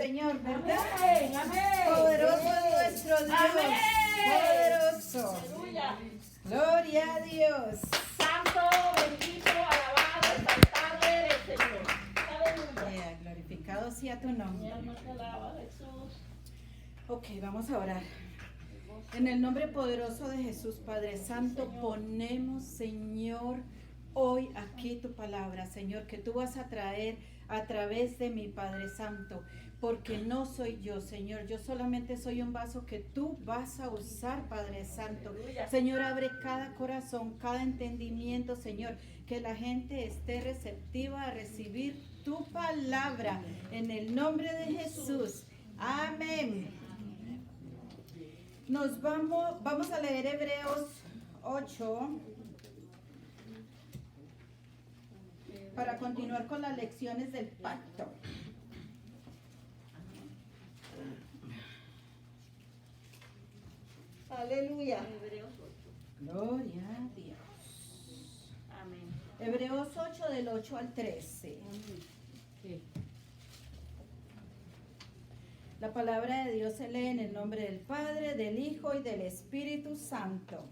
Señor, ¿verdad? Amén, amén. Poderoso es nuestro Dios. Amén. Poderoso. Aleluya. Gloria a Dios. Santo, bendito, alabado, exaltado eres, Señor. Aleluya. Glorificado sea tu Mi nombre. alma te alaba, Jesús. Ok, vamos a orar. En el nombre poderoso de Jesús, Padre Santo, ponemos, Señor, hoy aquí tu palabra, Señor, que tú vas a traer a través de mi Padre Santo, porque no soy yo, Señor, yo solamente soy un vaso que tú vas a usar, Padre Santo. Señor, abre cada corazón, cada entendimiento, Señor, que la gente esté receptiva a recibir tu palabra, en el nombre de Jesús. Amén. Vamos a leer Hebreos 8 para continuar con las lecciones del pacto. Aleluya. Hebreos 8. Gloria a Dios. Amén. Hebreos 8 del 8 al 13. La palabra de Dios se lee en el nombre del Padre, del Hijo y del Espíritu Santo.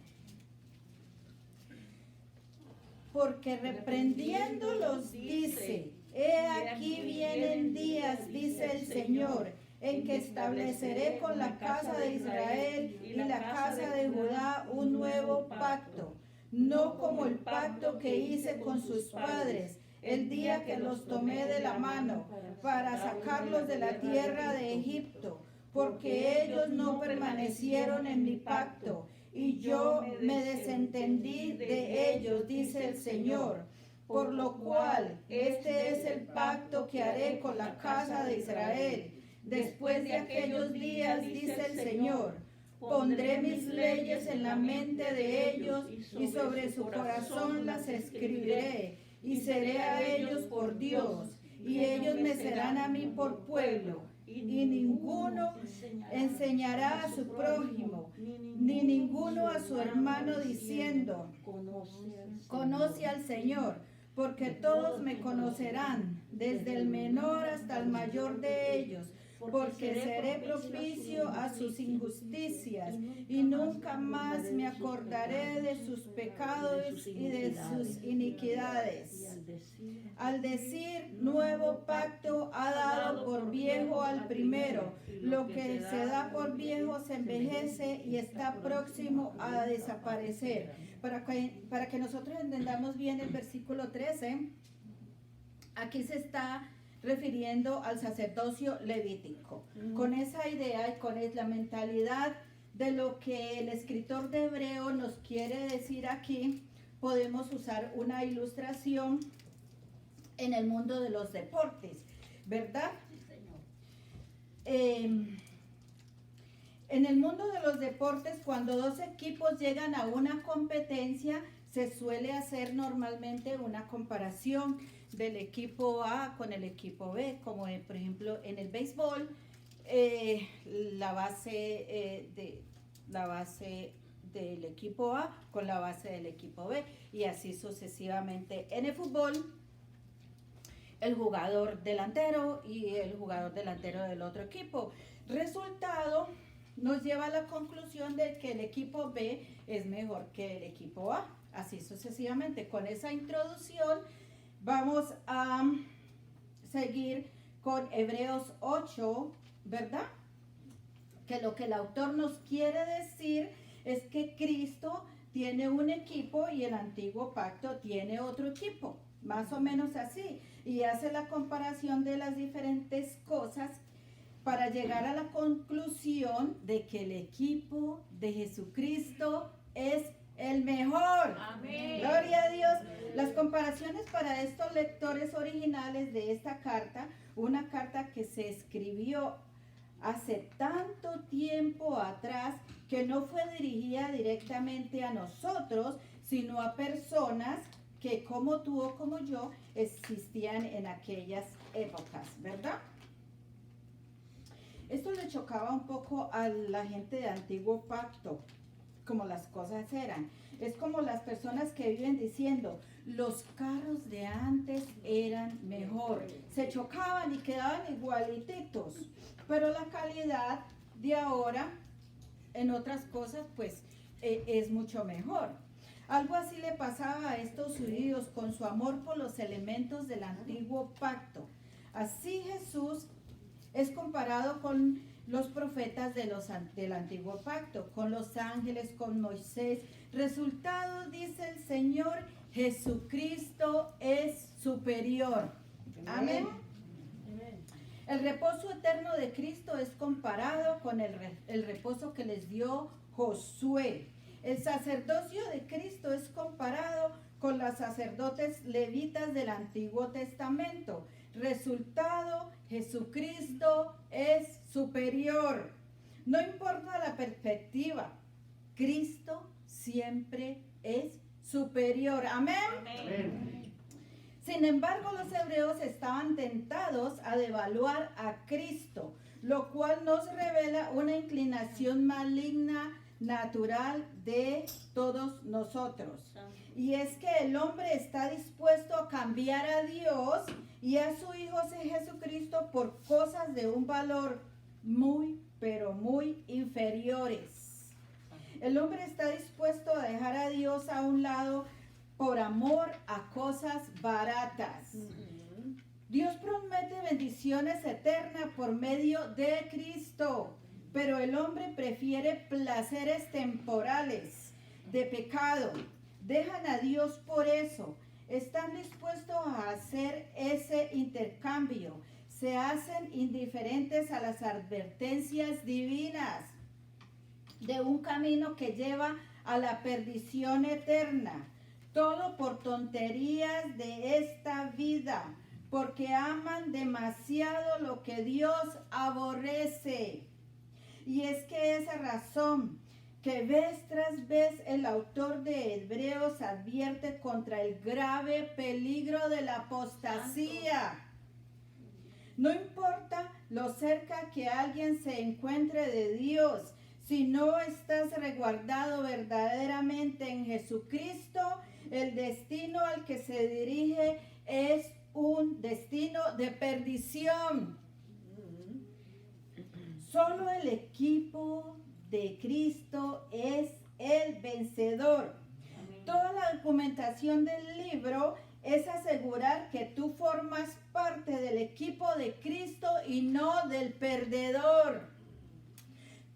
Porque reprendiéndolos dice, he aquí vienen días, dice el Señor, en que estableceré con la casa de Israel y la casa de Judá un nuevo pacto, no como el pacto que hice con sus padres el día que los tomé de la mano para sacarlos de la tierra de Egipto, porque ellos no permanecieron en mi pacto, y yo me desentendí de ellos, dice el Señor. Por lo cual, este es el pacto que haré con la casa de Israel. Después de aquellos días, dice el Señor, pondré mis leyes en la mente de ellos y sobre su corazón las escribiré, y seré a ellos por Dios, y ellos me serán a mí por pueblo. Y ninguno enseñará a su prójimo, ni ninguno a su hermano diciendo, conoce al Señor, porque todos me conocerán, desde el menor hasta el mayor de ellos, porque seré propicio a sus injusticias, y nunca más me acordaré de sus pecados y de sus iniquidades. Al decir nuevo pacto, ha dado por viejo al primero. Lo que se da por viejo se envejece y está próximo a desaparecer. Para que nosotros entendamos bien el versículo 13, aquí se está refiriendo al sacerdocio levítico. Con esa idea y con la mentalidad de lo que el escritor de Hebreo nos quiere decir aquí, podemos usar una ilustración en el mundo de los deportes, ¿verdad? Sí, Señor. En el mundo de los deportes, cuando dos equipos llegan a una competencia, se suele hacer normalmente una comparación del equipo A con el equipo B, como por ejemplo en el béisbol, la base del equipo A con la base del equipo B, y así sucesivamente. En el fútbol, el jugador delantero y el jugador delantero del otro equipo. Resultado nos lleva a la conclusión de que el equipo B es mejor que el equipo A, así sucesivamente. Con esa introducción vamos a seguir con Hebreos 8, ¿verdad? Que lo que el autor nos quiere decir es que Cristo tiene un equipo y el antiguo pacto tiene otro equipo, más o menos así, y hace la comparación de las diferentes cosas para llegar a la conclusión de que el equipo de Jesucristo es el mejor. Amén. Gloria a Dios. Las comparaciones para estos lectores originales de esta carta, una carta que se escribió hace tanto tiempo atrás, que no fue dirigida directamente a nosotros, sino a personas que como tú o como yo existían en aquellas épocas, ¿verdad? Esto le chocaba un poco a la gente de Antiguo Pacto, como las cosas eran. Es como las personas que viven diciendo, los carros de antes eran mejor. Se chocaban y quedaban igualititos, pero la calidad de ahora en otras cosas pues es mucho mejor. Algo así le pasaba a estos judíos con su amor por los elementos del antiguo pacto. Así Jesús es comparado con los profetas del antiguo pacto, con los ángeles, con Moisés. Resultado, dice el Señor, Jesucristo es superior. Amén. El reposo eterno de Cristo es comparado con el reposo que les dio Josué. El sacerdocio de Cristo es comparado con los sacerdotes levitas del Antiguo Testamento. Resultado, Jesucristo es superior. No importa la perspectiva, Cristo siempre es superior. Amén. Amén. Sin embargo, los hebreos estaban tentados a devaluar a Cristo, lo cual nos revela una inclinación maligna natural de todos nosotros. Y es que el hombre está dispuesto a cambiar a Dios y a su Hijo Jesucristo por cosas de un valor muy, pero muy inferiores. El hombre está dispuesto a dejar a Dios a un lado por amor a cosas baratas. Dios promete bendiciones eternas por medio de Cristo, pero el hombre prefiere placeres temporales de pecado. Dejan a Dios por eso. Están dispuestos a hacer ese intercambio. Se hacen indiferentes a las advertencias divinas de un camino que lleva a la perdición eterna. Todo por tonterías de esta vida, porque aman demasiado lo que Dios aborrece. Y es que esa razón que vez tras vez el autor de Hebreos advierte contra el grave peligro de la apostasía. No importa lo cerca que alguien se encuentre de Dios, si no estás resguardado verdaderamente en Jesucristo, el destino al que se dirige es un destino de perdición. Solo el equipo de Cristo es el vencedor. Toda la documentación del libro es asegurar que tú formas parte del equipo de Cristo y no del perdedor.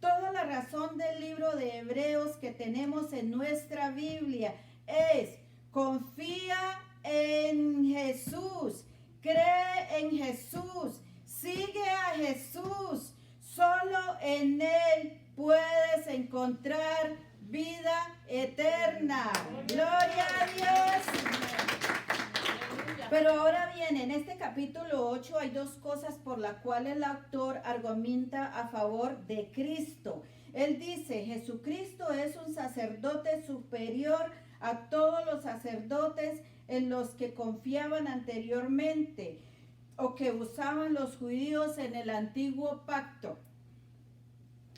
Toda la razón del libro de Hebreos que tenemos en nuestra Biblia es: confía en Jesús, cree en Jesús, sigue a Jesús. Solo en Él puedes encontrar vida eterna. Gloria a Dios. Pero ahora bien, en este capítulo 8 hay dos cosas por las cuales el autor argumenta a favor de Cristo. Él dice, Jesucristo es un sacerdote superior a todos los sacerdotes en los que confiaban anteriormente o que usaban los judíos en el antiguo pacto.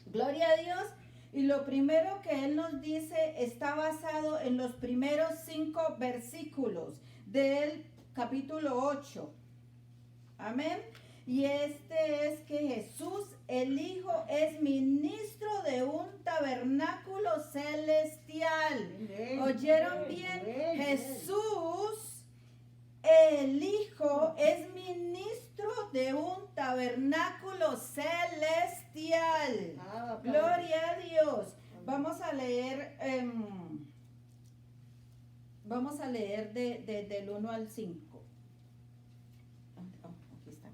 Gloria a Dios. Y lo primero que él nos dice está basado en los primeros 5 versículos del capítulo 8. Amén. Y este es que Jesús, el Hijo, es ministro de un tabernáculo celestial. Amén. ¿Oyeron bien? Amén. Jesús, el Hijo, es ministro de un tabernáculo celestial. Gloria a Dios. Vamos a leer del 1 al 5. Aquí está.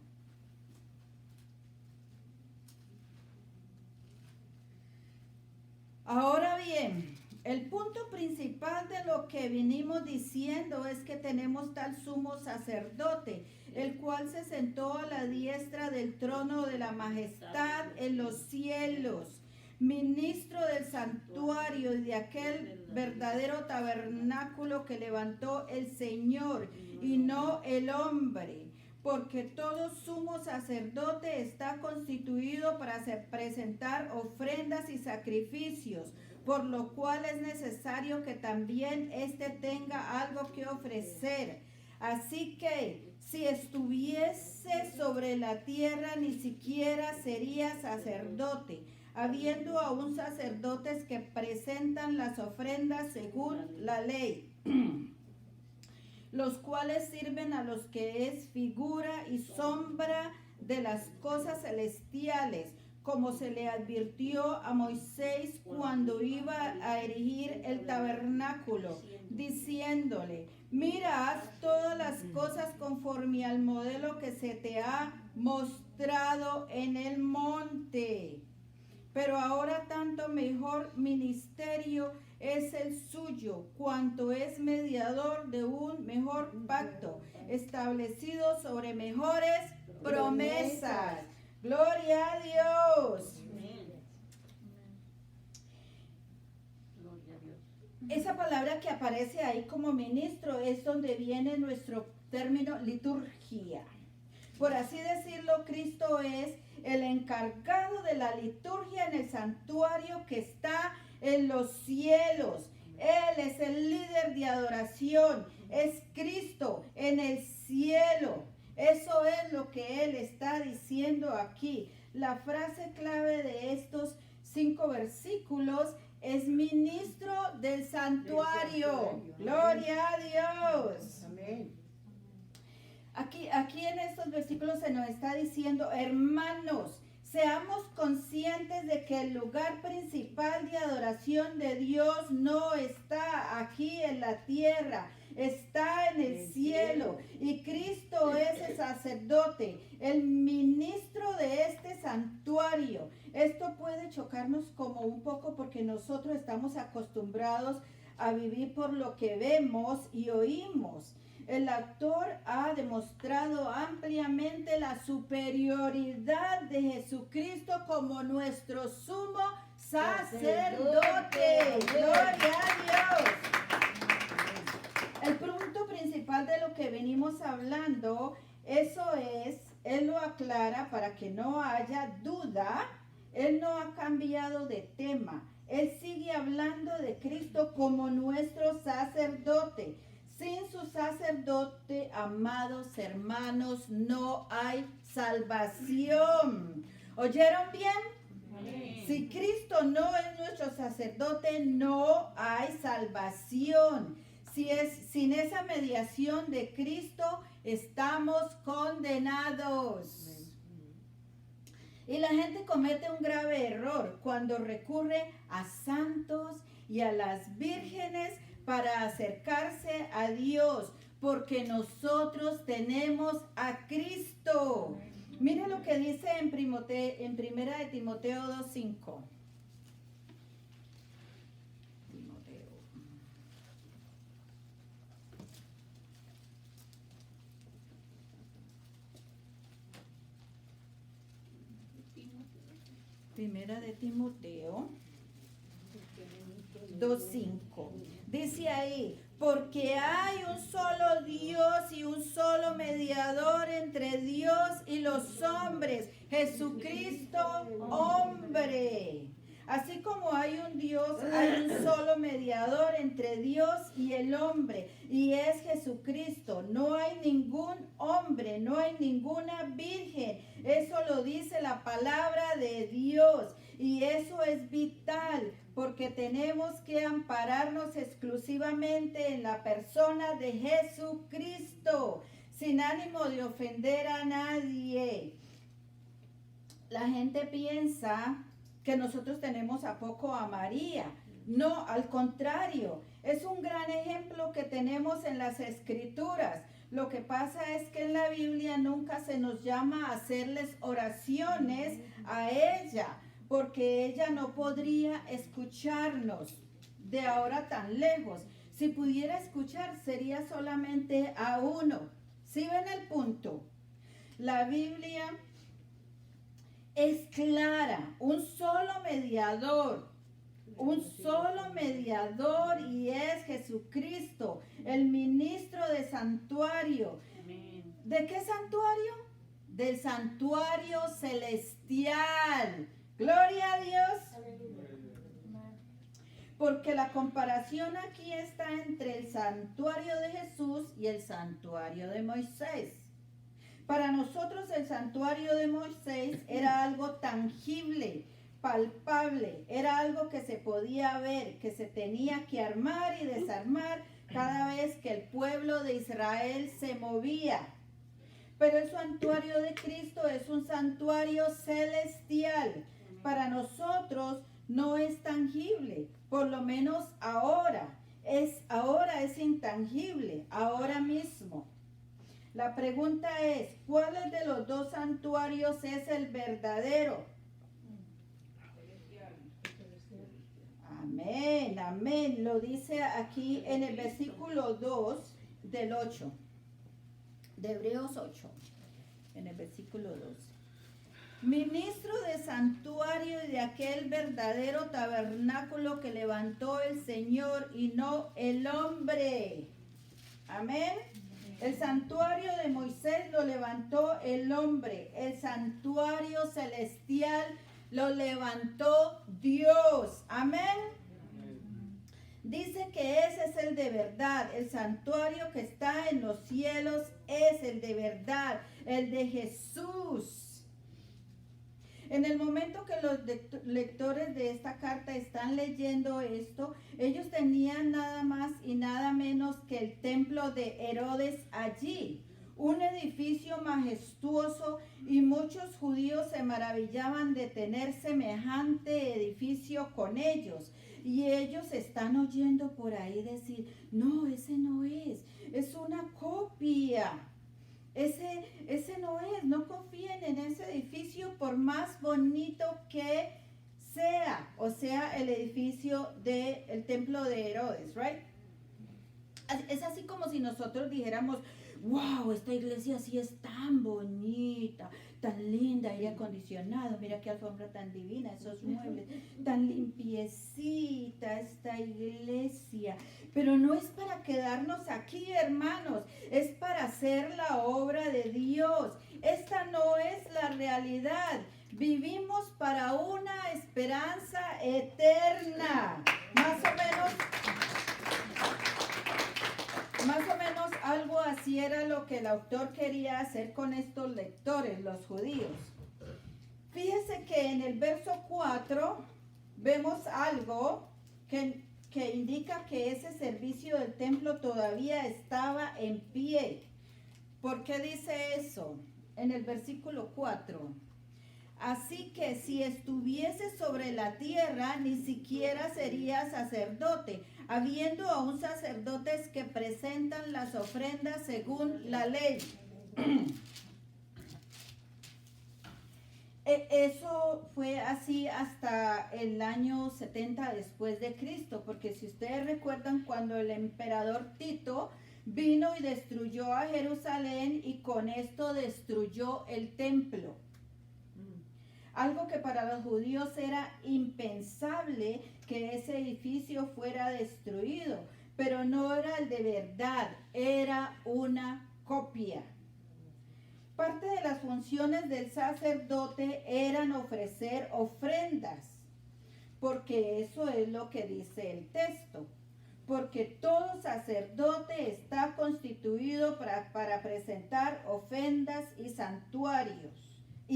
Ahora bien, el punto principal de lo que vinimos diciendo es que tenemos tal sumo sacerdote, el cual se sentó a la diestra del trono de la majestad en los cielos, ministro del santuario y de aquel verdadero tabernáculo que levantó el Señor y no el hombre, porque todo sumo sacerdote está constituido para presentar ofrendas y sacrificios, por lo cual es necesario que también éste tenga algo que ofrecer. Así que si estuviese sobre la tierra, ni siquiera sería sacerdote, habiendo aún sacerdotes que presentan las ofrendas según la ley, los cuales sirven a los que es figura y sombra de las cosas celestiales, como se le advirtió a Moisés cuando iba a erigir el tabernáculo, diciéndole: mira, haz todas las cosas conforme al modelo que se te ha mostrado en el monte. Pero ahora tanto mejor ministerio es el suyo, cuanto es mediador de un mejor pacto, establecido sobre mejores promesas. Gloria a Dios. Esa palabra que aparece ahí como ministro es donde viene nuestro término liturgia. Por así decirlo, Cristo es el encargado de la liturgia en el santuario que está en los cielos. Él es el líder de adoración. Es Cristo en el cielo. Eso es lo que Él está diciendo aquí. La frase clave de estos 5 versículos es ministro del santuario. Gloria a Dios. Amén. Aquí en estos versículos se nos está diciendo: hermanos, seamos conscientes de que el lugar principal de adoración de Dios no está aquí en la tierra, está en el cielo. Y Cristo es el sacerdote, el ministro de este santuario. Esto puede chocarnos como un poco porque nosotros estamos acostumbrados a vivir por lo que vemos y oímos. El autor ha demostrado ampliamente la superioridad de Jesucristo como nuestro sumo sacerdote. Gloria a Dios. El punto principal de lo que venimos hablando, eso es, Él lo aclara para que no haya duda. Él no ha cambiado de tema. Él sigue hablando de Cristo como nuestro sacerdote. Sin su sacerdote, amados hermanos, no hay salvación. ¿Oyeron bien? Amén. Si Cristo no es nuestro sacerdote, no hay salvación. Sin esa mediación de Cristo, estamos condenados. Y la gente comete un grave error cuando recurre a santos y a las vírgenes para acercarse a Dios, porque nosotros tenemos a Cristo. Mire lo que dice en primera de Timoteo 2:5. Primera de Timoteo 2:5. Dice ahí: porque hay un solo Dios y un solo mediador entre Dios y los hombres, Jesucristo hombre. Así como hay un Dios, hay un solo mediador entre Dios y el hombre, y es Jesucristo. No hay ningún hombre, no hay ninguna virgen. Eso lo dice la palabra de Dios, y eso es vital, porque tenemos que ampararnos exclusivamente en la persona de Jesucristo, sin ánimo de ofender a nadie. La gente piensa que nosotros tenemos a poco a María. No, al contrario, es un gran ejemplo que tenemos en las Escrituras. Lo que pasa es que en la Biblia nunca se nos llama a hacerles oraciones a ella, porque ella no podría escucharnos de ahora tan lejos. Si pudiera escuchar, sería solamente a uno. ¿Sí ven el punto? La Biblia es clara, un solo mediador, y es Jesucristo, el ministro de santuario. Amén. ¿De qué santuario? Del santuario celestial. Gloria a Dios. porque la comparación aquí está entre el santuario de Jesús y el santuario de Moisés. Para nosotros el santuario de Moisés era algo tangible, palpable, era algo que se podía ver, que se tenía que armar y desarmar cada vez que el pueblo de Israel se movía. Pero el santuario de Cristo es un santuario celestial. Para nosotros no es tangible, por lo menos ahora es intangible, ahora mismo. La pregunta es, ¿cuál de los dos santuarios es el verdadero? Amén, amén. Lo dice aquí en el versículo 2 del 8, de Hebreos 8, en el versículo 2. Ministro de santuario y de aquel verdadero tabernáculo que levantó el Señor y no el hombre. Amén. El santuario de Moisés lo levantó el hombre. El santuario celestial lo levantó Dios. Amén. Dice que ese es el de verdad. El santuario que está en los cielos es el de verdad, el de Jesús. En el momento que los lectores de esta carta están leyendo esto, ellos tenían nada más y nada menos que el templo de Herodes allí, un edificio majestuoso, y muchos judíos se maravillaban de tener semejante edificio con ellos. Y ellos están oyendo por ahí decir, no, ese no es una copia. Ese no es, no confíen en ese edificio por más bonito que sea, o sea, el edificio del templo de Herodes, right? Es así como si nosotros dijéramos, wow, esta iglesia sí es tan bonita, tan linda, aire acondicionado, mira qué alfombra tan divina, esos muebles, tan limpiecita esta iglesia. Pero no es para quedarnos aquí, hermanos, es para hacer la obra de Dios. Esta no es la realidad. Vivimos para una esperanza eterna. Más o menos algo así era lo que el autor quería hacer con estos lectores, los judíos. Fíjese que en el verso 4 vemos algo que indica que ese servicio del templo todavía estaba en pie. ¿Por qué dice eso? En el versículo 4. Así que si estuviese sobre la tierra, ni siquiera sería sacerdote, habiendo aún sacerdotes que presentan las ofrendas según la ley. Eso fue así hasta el año 70 después de Cristo, porque si ustedes recuerdan, cuando el emperador Tito vino y destruyó a Jerusalén, y con esto destruyó el templo. Algo que para los judíos era impensable, que ese edificio fuera destruido, pero no era el de verdad, era una copia. Parte de las funciones del sacerdote eran ofrecer ofrendas, porque eso es lo que dice el texto. Porque todo sacerdote está constituido para presentar ofrendas y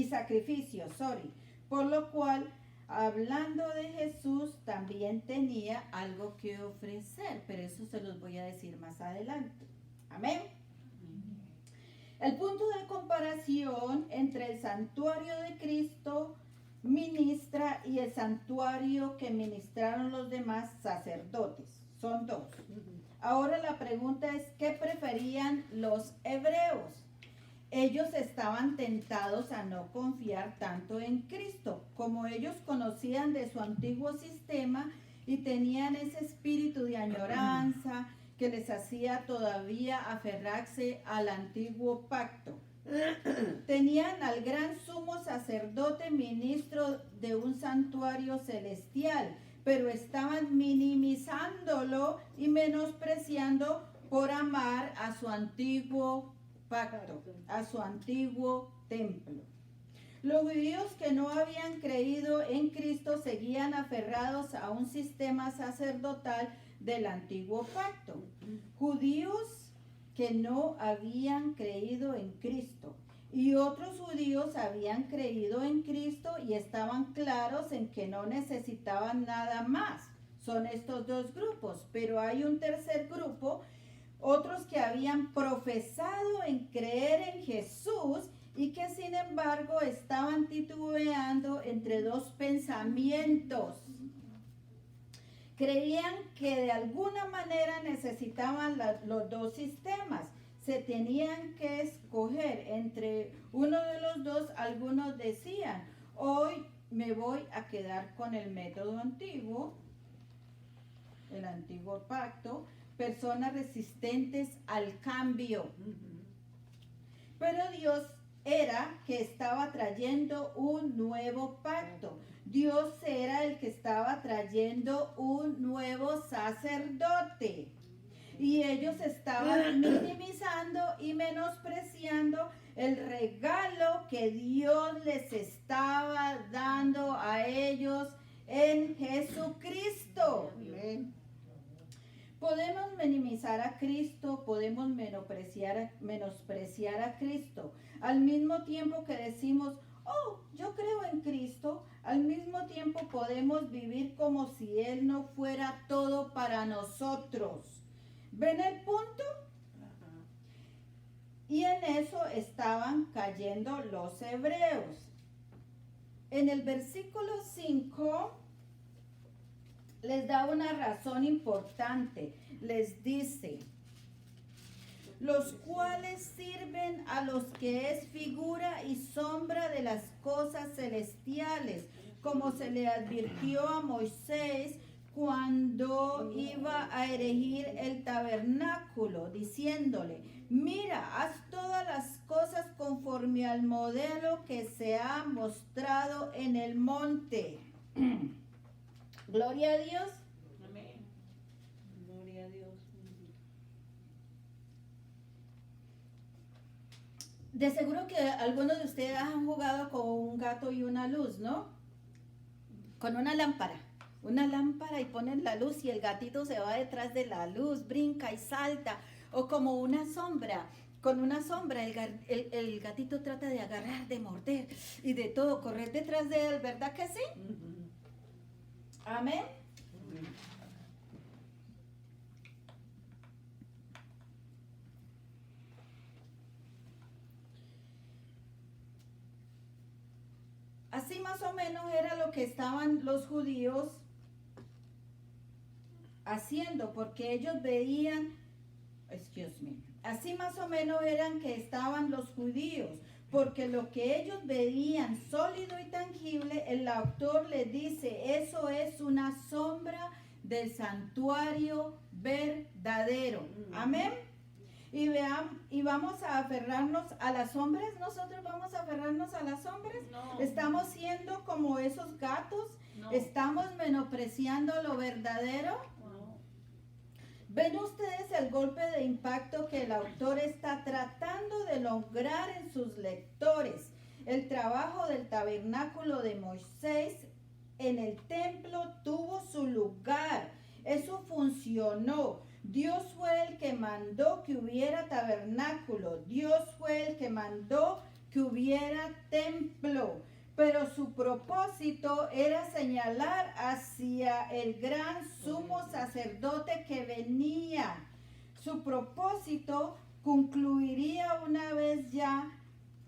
sacrificios, por lo cual, hablando de Jesús, también tenía algo que ofrecer, pero eso se los voy a decir más adelante. Amén. El punto de comparación entre el santuario de Cristo ministra y el santuario que ministraron los demás sacerdotes. Son dos. Ahora la pregunta es, ¿qué preferían los hebreos? Ellos estaban tentados a no confiar tanto en Cristo, como ellos conocían de su antiguo sistema y tenían ese espíritu de añoranza que les hacía todavía aferrarse al antiguo pacto. Tenían al gran sumo sacerdote ministro de un santuario celestial, pero estaban minimizándolo y menospreciando por amar a su antiguo pacto, a su antiguo templo. Los judíos que no habían creído en Cristo seguían aferrados a un sistema sacerdotal del antiguo pacto. Judíos que no habían creído en Cristo y otros judíos habían creído en Cristo y estaban claros en que no necesitaban nada más. Son estos dos grupos, pero hay un tercer grupo, otros que habían profesado en creer en Jesús y que sin embargo estaban titubeando entre dos pensamientos. Creían que de alguna manera necesitaban los dos sistemas. Se tenían que escoger entre uno de los dos. Algunos decían, hoy me voy a quedar con el método antiguo, el antiguo pacto, personas resistentes al cambio. Pero Dios era que estaba trayendo un nuevo pacto. Dios era el que estaba trayendo un nuevo sacerdote. Y ellos estaban minimizando y menospreciando el regalo que Dios les estaba dando a ellos en Jesucristo. Amén. Podemos minimizar a Cristo, podemos menospreciar a Cristo. Al mismo tiempo que decimos, oh, yo creo en Cristo, al mismo tiempo podemos vivir como si Él no fuera todo para nosotros. ¿Ven el punto? Y en eso estaban cayendo los hebreos. En el versículo 5 les da una razón importante. Les dice, los cuales sirven a los que es figura y sombra de las cosas celestiales, como se le advirtió a Moisés cuando iba a erigir el tabernáculo, diciéndole, mira, haz todas las cosas conforme al modelo que se ha mostrado en el monte. Gloria a Dios. Amén. Gloria a Dios. De seguro que algunos de ustedes han jugado con un gato y una luz, ¿no? Con una lámpara y ponen la luz y el gatito se va detrás de la luz, brinca y salta, o como una sombra. Con una sombra el gatito trata de agarrar, de morder y de todo, correr detrás de él, ¿verdad que sí? Amén. Así más o menos era lo que estaban los judíos haciendo, porque ellos veían, así más o menos eran que estaban los judíos, porque lo que ellos veían sólido y tangible, el autor les dice, eso es una sombra del santuario verdadero. Amén. Y vamos a aferrarnos a las sombras. Nosotros vamos a aferrarnos a las sombras. No. Estamos siendo como esos gatos. No. Estamos menospreciando lo verdadero. No. ¿Ven ustedes el golpe de impacto que el autor está tratando de lograr en sus lectores? El trabajo del tabernáculo de Moisés en el templo tuvo su lugar. Eso funcionó. Dios fue el que mandó que hubiera tabernáculo. Dios fue el que mandó que hubiera templo. Pero su propósito era señalar hacia el gran sumo sacerdote que venía. Su propósito concluiría una vez ya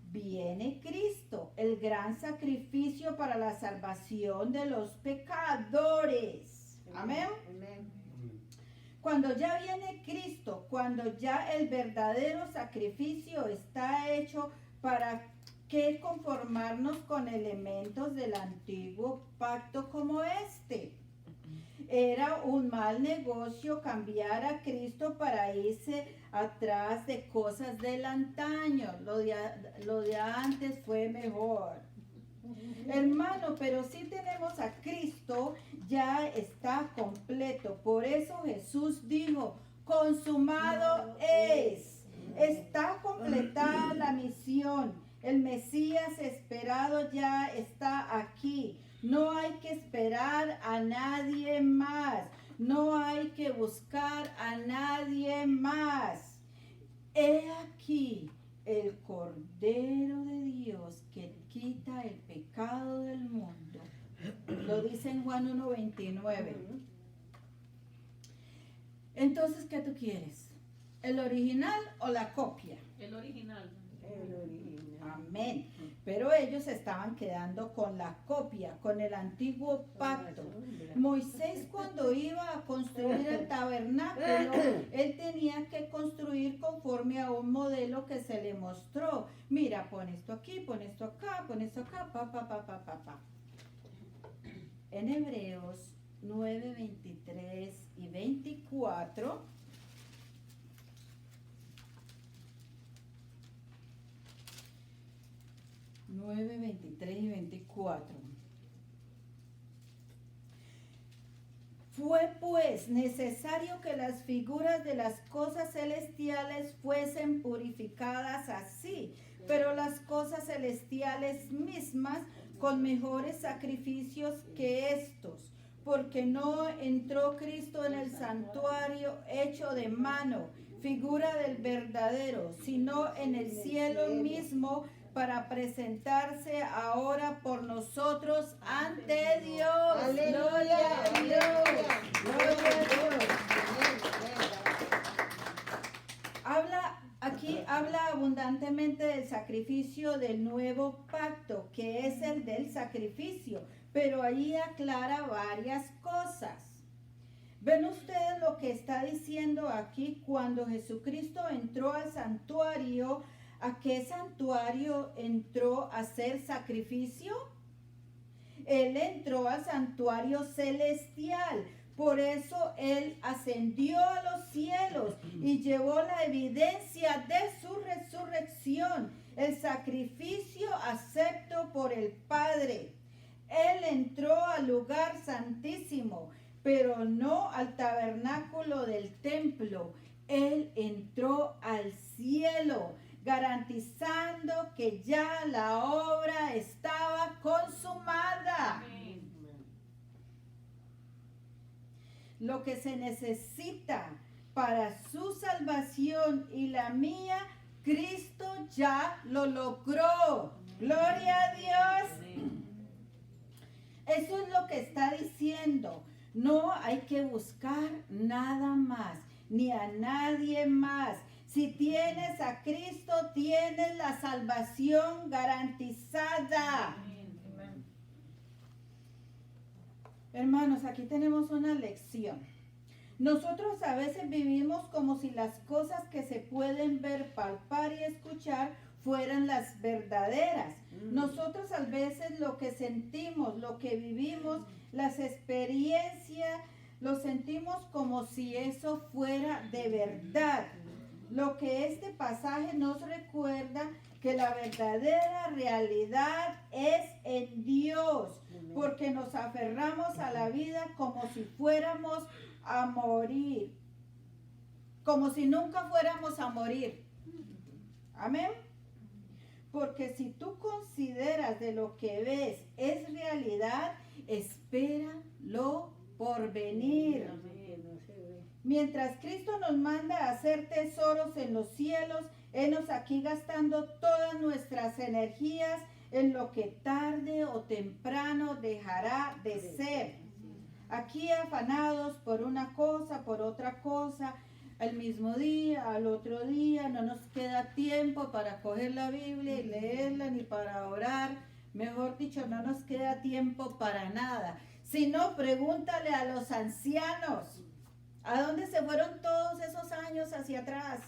viene Cristo, el gran sacrificio para la salvación de los pecadores. Amén. Amén. Cuando ya viene Cristo, cuando ya el verdadero sacrificio está hecho, ¿para qué conformarnos con elementos del antiguo pacto como este? Era un mal negocio cambiar a Cristo para irse atrás de cosas del antaño. Lo de antes fue mejor. Hermano, pero si tenemos a Cristo, ya está completo. Por eso Jesús dijo, consumado es. Está completada la misión. El Mesías esperado esperado ya está aquí. No hay que esperar a nadie más. No hay que buscar a nadie más. He aquí el Cordero de Dios que quita el pecado del mundo. Lo dice en Juan 1:29. Entonces, ¿qué tú quieres? ¿El original o la copia? El original. El original. Amén. Pero ellos estaban quedando con la copia, con el antiguo pacto. Moisés, cuando iba a construir el tabernáculo, él tenía que construir conforme a un modelo que se le mostró. Mira, pon esto aquí, pon esto acá, pon esto acá, pa. En Hebreos 9, 23 y 24. 9, 23 y 24. Fue pues necesario que las figuras de las cosas celestiales fuesen purificadas así, pero las cosas celestiales mismas con mejores sacrificios que estos, porque no entró Cristo en el santuario hecho de mano, figura del verdadero, sino en el cielo mismo, para presentarse ahora por nosotros ante Dios. Aleluya, Gloria a Dios. Gloria a Dios. Aquí habla abundantemente del sacrificio del nuevo pacto, que es el del sacrificio, pero ahí aclara varias cosas. ¿Ven ustedes lo que está diciendo aquí cuando Jesucristo entró al santuario? ¿A qué santuario entró a hacer sacrificio? Él entró al santuario celestial. Por eso Él ascendió a los cielos y llevó la evidencia de su resurrección, el sacrificio acepto por el Padre. Él entró al lugar santísimo, pero no al tabernáculo del templo. Él entró al cielo, garantizando que ya la obra estaba consumada. Amén. Lo que se necesita para su salvación y la mía, Cristo ya lo logró. Gloria a Dios. Eso es lo que está diciendo. No hay que buscar nada más, ni a nadie más. Si tienes a Cristo, tienes la salvación garantizada. Hermanos, aquí tenemos una lección. Nosotros a veces vivimos como si las cosas que se pueden ver, palpar y escuchar fueran las verdaderas. Nosotros a veces lo que sentimos, lo que vivimos, las experiencias, lo sentimos como si eso fuera de verdad. Lo que este pasaje nos recuerda que la verdadera realidad es en Dios, porque nos aferramos a la vida como si fuéramos a morir, como si nunca fuéramos a morir. Amén. Porque si tú consideras de lo que ves es realidad, espera lo por venir. Mientras Cristo nos manda a hacer tesoros en los cielos, henos aquí gastando todas nuestras energías en lo que tarde o temprano dejará de ser. Aquí afanados por una cosa, por otra cosa, al mismo día, al otro día, no nos queda tiempo para coger la Biblia y leerla ni para orar. Mejor dicho, no nos queda tiempo para nada. Si no, pregúntale a los ancianos. ¿A dónde se fueron todos esos años hacia atrás?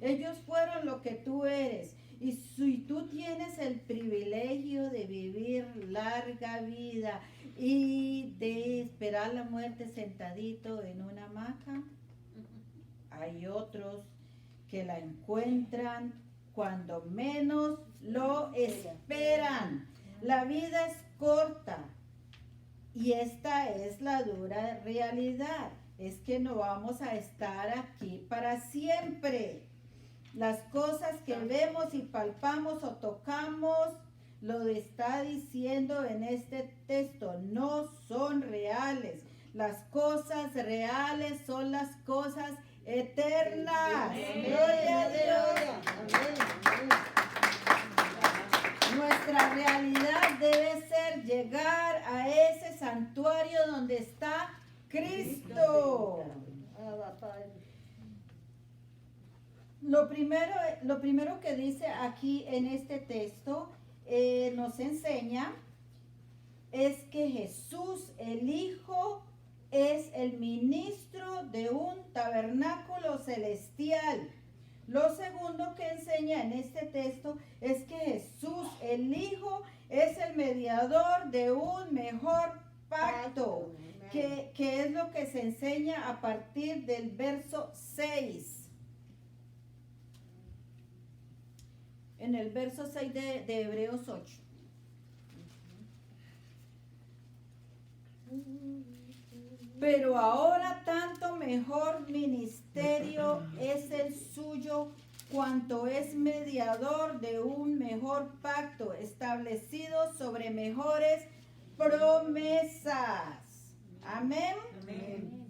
Ellos fueron lo que tú eres. Y si tú tienes el privilegio de vivir larga vida y de esperar la muerte sentadito en una hamaca, hay otros que la encuentran cuando menos lo esperan. La vida es corta y esta es la dura realidad. Es que no vamos a estar aquí para siempre. Las cosas que vemos y palpamos o tocamos, lo está diciendo en este texto, no son reales. Las cosas reales son las cosas eternas. Gloria a Dios. Nuestra realidad debe ser llegar a ese santuario donde está Cristo. Lo primero que dice aquí en este texto nos enseña es que Jesús, el Hijo, es el ministro de un tabernáculo celestial. Lo segundo que enseña en este texto es que Jesús, el Hijo, es el mediador de un mejor pacto, que es lo que se enseña a partir del verso 6. En el verso 6 de Hebreos 8. Pero ahora tanto mejor ministerio es el suyo, cuanto es mediador de un mejor pacto, establecido sobre mejores promesas. Amén. Amén.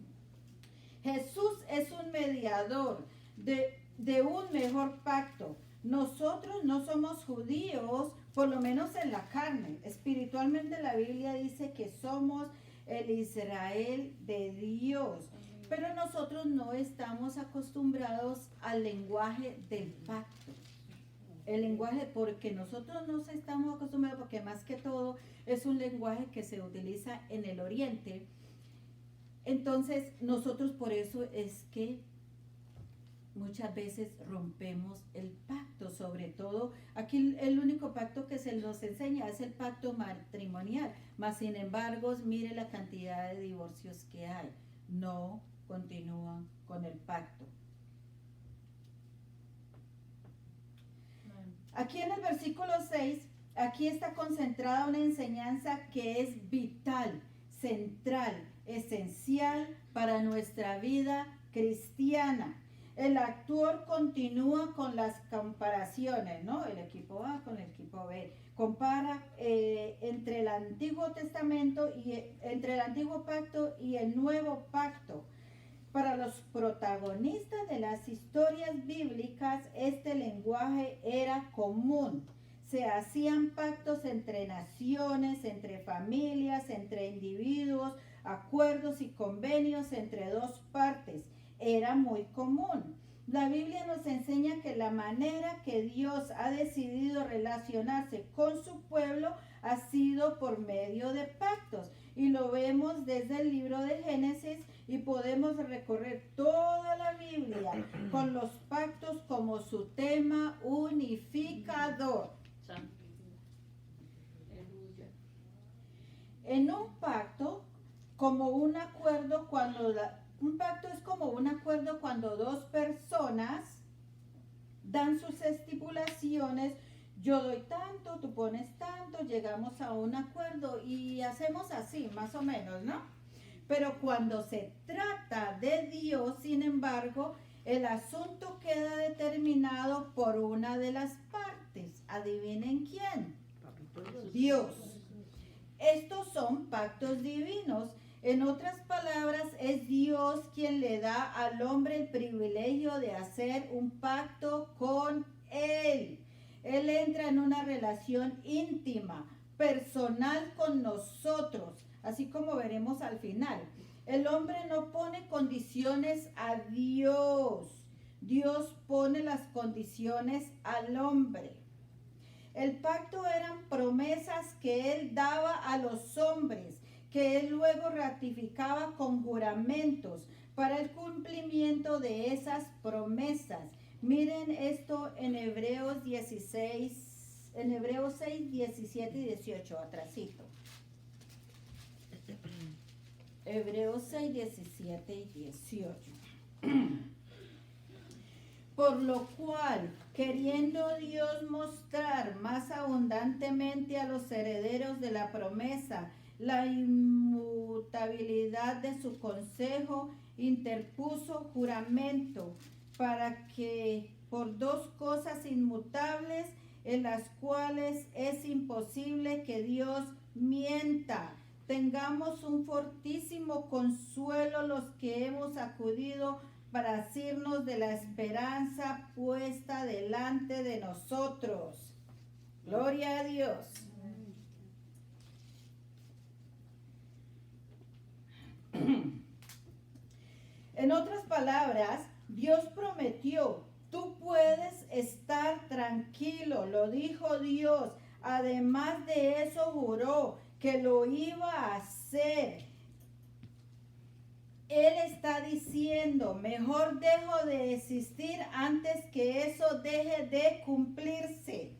Jesús es un mediador de un mejor pacto. Nosotros no somos judíos, por lo menos en la carne. Espiritualmente la Biblia dice que somos el Israel de Dios. Pero nosotros no estamos acostumbrados al lenguaje del pacto. El lenguaje, porque nosotros no estamos acostumbrados, porque más que todo es un lenguaje que se utiliza en el Oriente. Entonces, nosotros por eso es que muchas veces rompemos el pacto, sobre todo, aquí el único pacto que se nos enseña es el pacto matrimonial, mas sin embargo, mire la cantidad de divorcios que hay, no continúan con el pacto. Aquí en el versículo 6, aquí está concentrada una enseñanza que es vital, central, esencial para nuestra vida cristiana. El autor continúa con las comparaciones, ¿no? El equipo A con el equipo B. Compara entre el Antiguo Testamento entre el Antiguo Pacto y el Nuevo Pacto. Para los protagonistas de las historias bíblicas, este lenguaje era común. Se hacían pactos entre naciones, entre familias, entre individuos, acuerdos y convenios entre dos partes. Era muy común. La Biblia nos enseña que la manera que Dios ha decidido relacionarse con su pueblo ha sido por medio de pactos. Y lo vemos desde el libro de Génesis y podemos recorrer toda la Biblia con los pactos como su tema unificador. En un pacto, como un acuerdo un pacto es como un acuerdo cuando dos personas dan sus estipulaciones, yo doy tanto, tú pones tanto, llegamos a un acuerdo y hacemos así, más o menos, ¿no? Pero cuando se trata de Dios, sin embargo, el asunto queda determinado por una de las partes. ¿Adivinen quién? Dios. Estos son pactos divinos. En otras palabras, es Dios quien le da al hombre el privilegio de hacer un pacto con Él. Él entra en una relación íntima, personal con nosotros, así como veremos al final. El hombre no pone condiciones a Dios. Dios pone las condiciones al hombre. El pacto eran promesas que Él daba a los hombres, que Él luego ratificaba con juramentos para el cumplimiento de esas promesas. Miren esto en Hebreos 6, 17 y 18, atrasito. Hebreos 6, 17 y 18. Por lo cual, queriendo Dios mostrar más abundantemente a los herederos de la promesa la inmutabilidad de su consejo, interpuso juramento para que por dos cosas inmutables en las cuales es imposible que Dios mienta. Tengamos un fortísimo consuelo los que hemos acudido para asirnos de la esperanza puesta delante de nosotros. Gloria a Dios. En otras palabras, Dios prometió, tú puedes estar tranquilo, lo dijo Dios. Además de eso juró que lo iba a hacer. Él está diciendo, mejor dejo de existir antes que eso deje de cumplirse.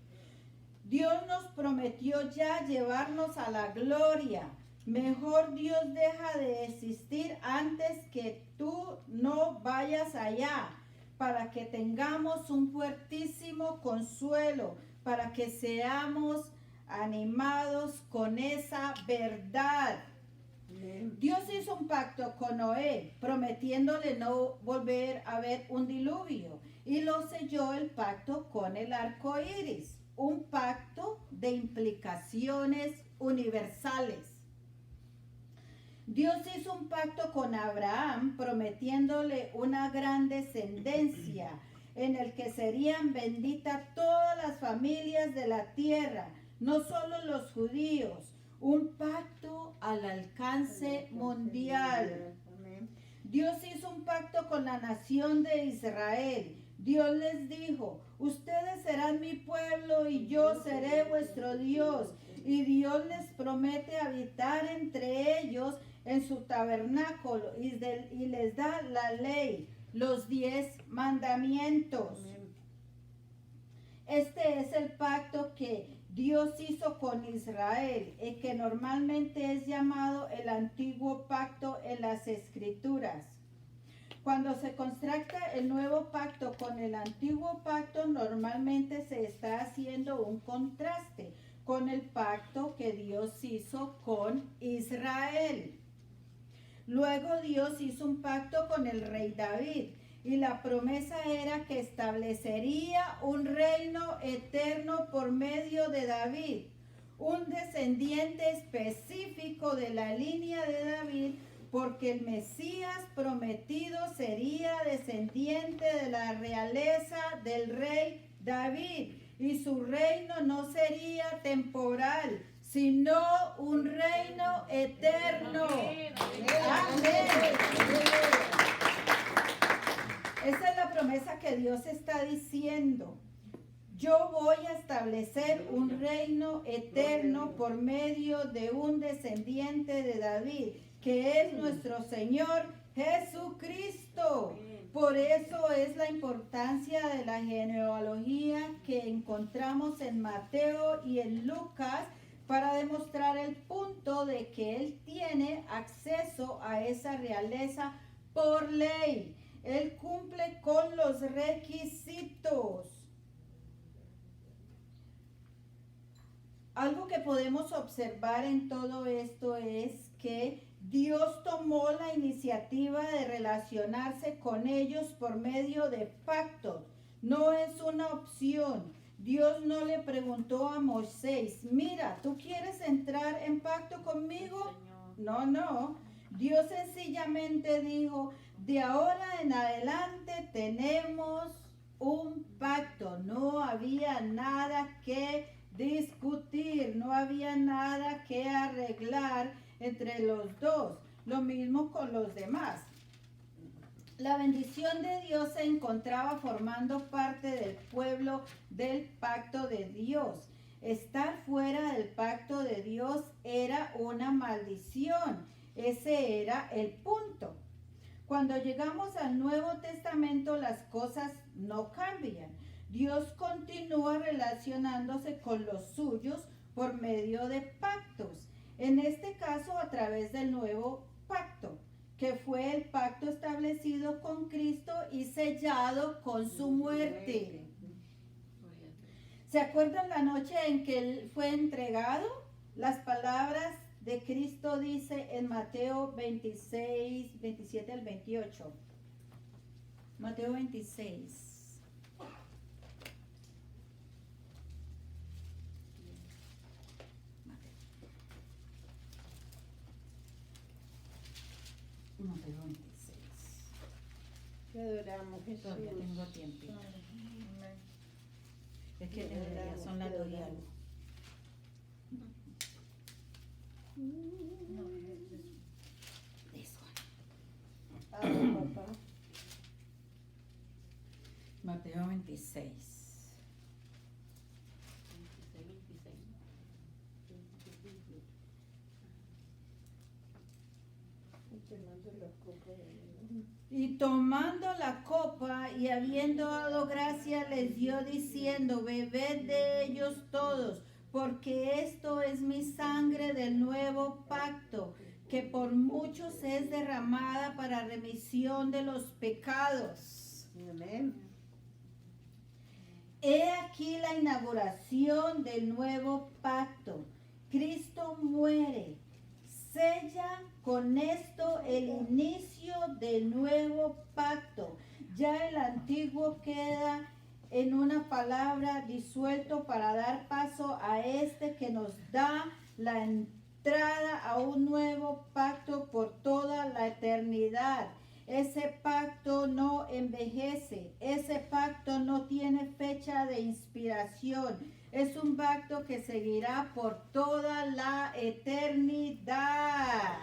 Dios nos prometió ya llevarnos a la gloria. Mejor Dios deja de existir antes que tú no vayas allá, para que tengamos un fuertísimo consuelo, para que seamos animados con esa verdad. Dios hizo un pacto con Noé, prometiéndole no volver a ver un diluvio, y lo selló el pacto con el arco iris, un pacto de implicaciones universales. Dios hizo un pacto con Abraham, prometiéndole una gran descendencia, en el que serían benditas todas las familias de la tierra, no solo los judíos. Un pacto al alcance mundial. Dios hizo un pacto con la nación de Israel. Dios les dijo, ustedes serán mi pueblo y yo seré vuestro Dios. Y Dios les promete habitar entre ellos en su tabernáculo y les da la ley, los 10 mandamientos. Este es el pacto que Dios hizo con Israel, el que normalmente es llamado el antiguo pacto en las escrituras. Cuando se contrasta el nuevo pacto con el antiguo pacto, normalmente se está haciendo un contraste con el pacto que Dios hizo con Israel. Luego Dios hizo un pacto con el rey David, y la promesa era que establecería un reino eterno por medio de David, un descendiente específico de la línea de David, porque el Mesías prometido sería descendiente de la realeza del rey David, y su reino no sería temporal, sino un reino eterno. Amén. Esa es la promesa que Dios está diciendo. Yo voy a establecer un reino eterno por medio de un descendiente de David, que es nuestro Señor Jesucristo. Por eso es la importancia de la genealogía que encontramos en Mateo y en Lucas, para demostrar el punto de que Él tiene acceso a esa realeza por ley. Él cumple con los requisitos. Algo que podemos observar en todo esto es que Dios tomó la iniciativa de relacionarse con ellos por medio de pactos. No es una opción. Dios no le preguntó a Moisés, mira, ¿tú quieres entrar en pacto conmigo? No. Dios sencillamente dijo, de ahora en adelante tenemos un pacto. No había nada que discutir, no había nada que arreglar entre los dos. Lo mismo con los demás. La bendición de Dios se encontraba formando parte del pueblo del pacto de Dios. Estar fuera del pacto de Dios era una maldición. Ese era el punto. Cuando llegamos al Nuevo Testamento, las cosas no cambian. Dios continúa relacionándose con los suyos por medio de pactos. En este caso, a través del nuevo pacto, que fue el pacto establecido con Cristo y sellado con su muerte. ¿Se acuerdan la noche en que Él fue entregado? Las palabras de Cristo dice en Mateo 26, 27 al 28. Mateo 26. Mateo 26. Te adoramos, Jesús. Todavía tengo tiempo. Amén. Es que ya son las 2 y algo. This one. Papá. Mateo 26. 26. Y tomando la copa y habiendo dado gracia les dio diciendo, bebed de ellos todos, porque esto es mi sangre del nuevo pacto, que por muchos es derramada para remisión de los pecados. Amén. He aquí la inauguración del nuevo pacto. Cristo muere. Sella con esto el inicio del nuevo pacto. Ya el antiguo queda en una palabra disuelto para dar paso a este que nos da la entrada a un nuevo pacto por toda la eternidad. Ese pacto no envejece, ese pacto no tiene fecha de inspiración. Es un pacto que seguirá por toda la eternidad.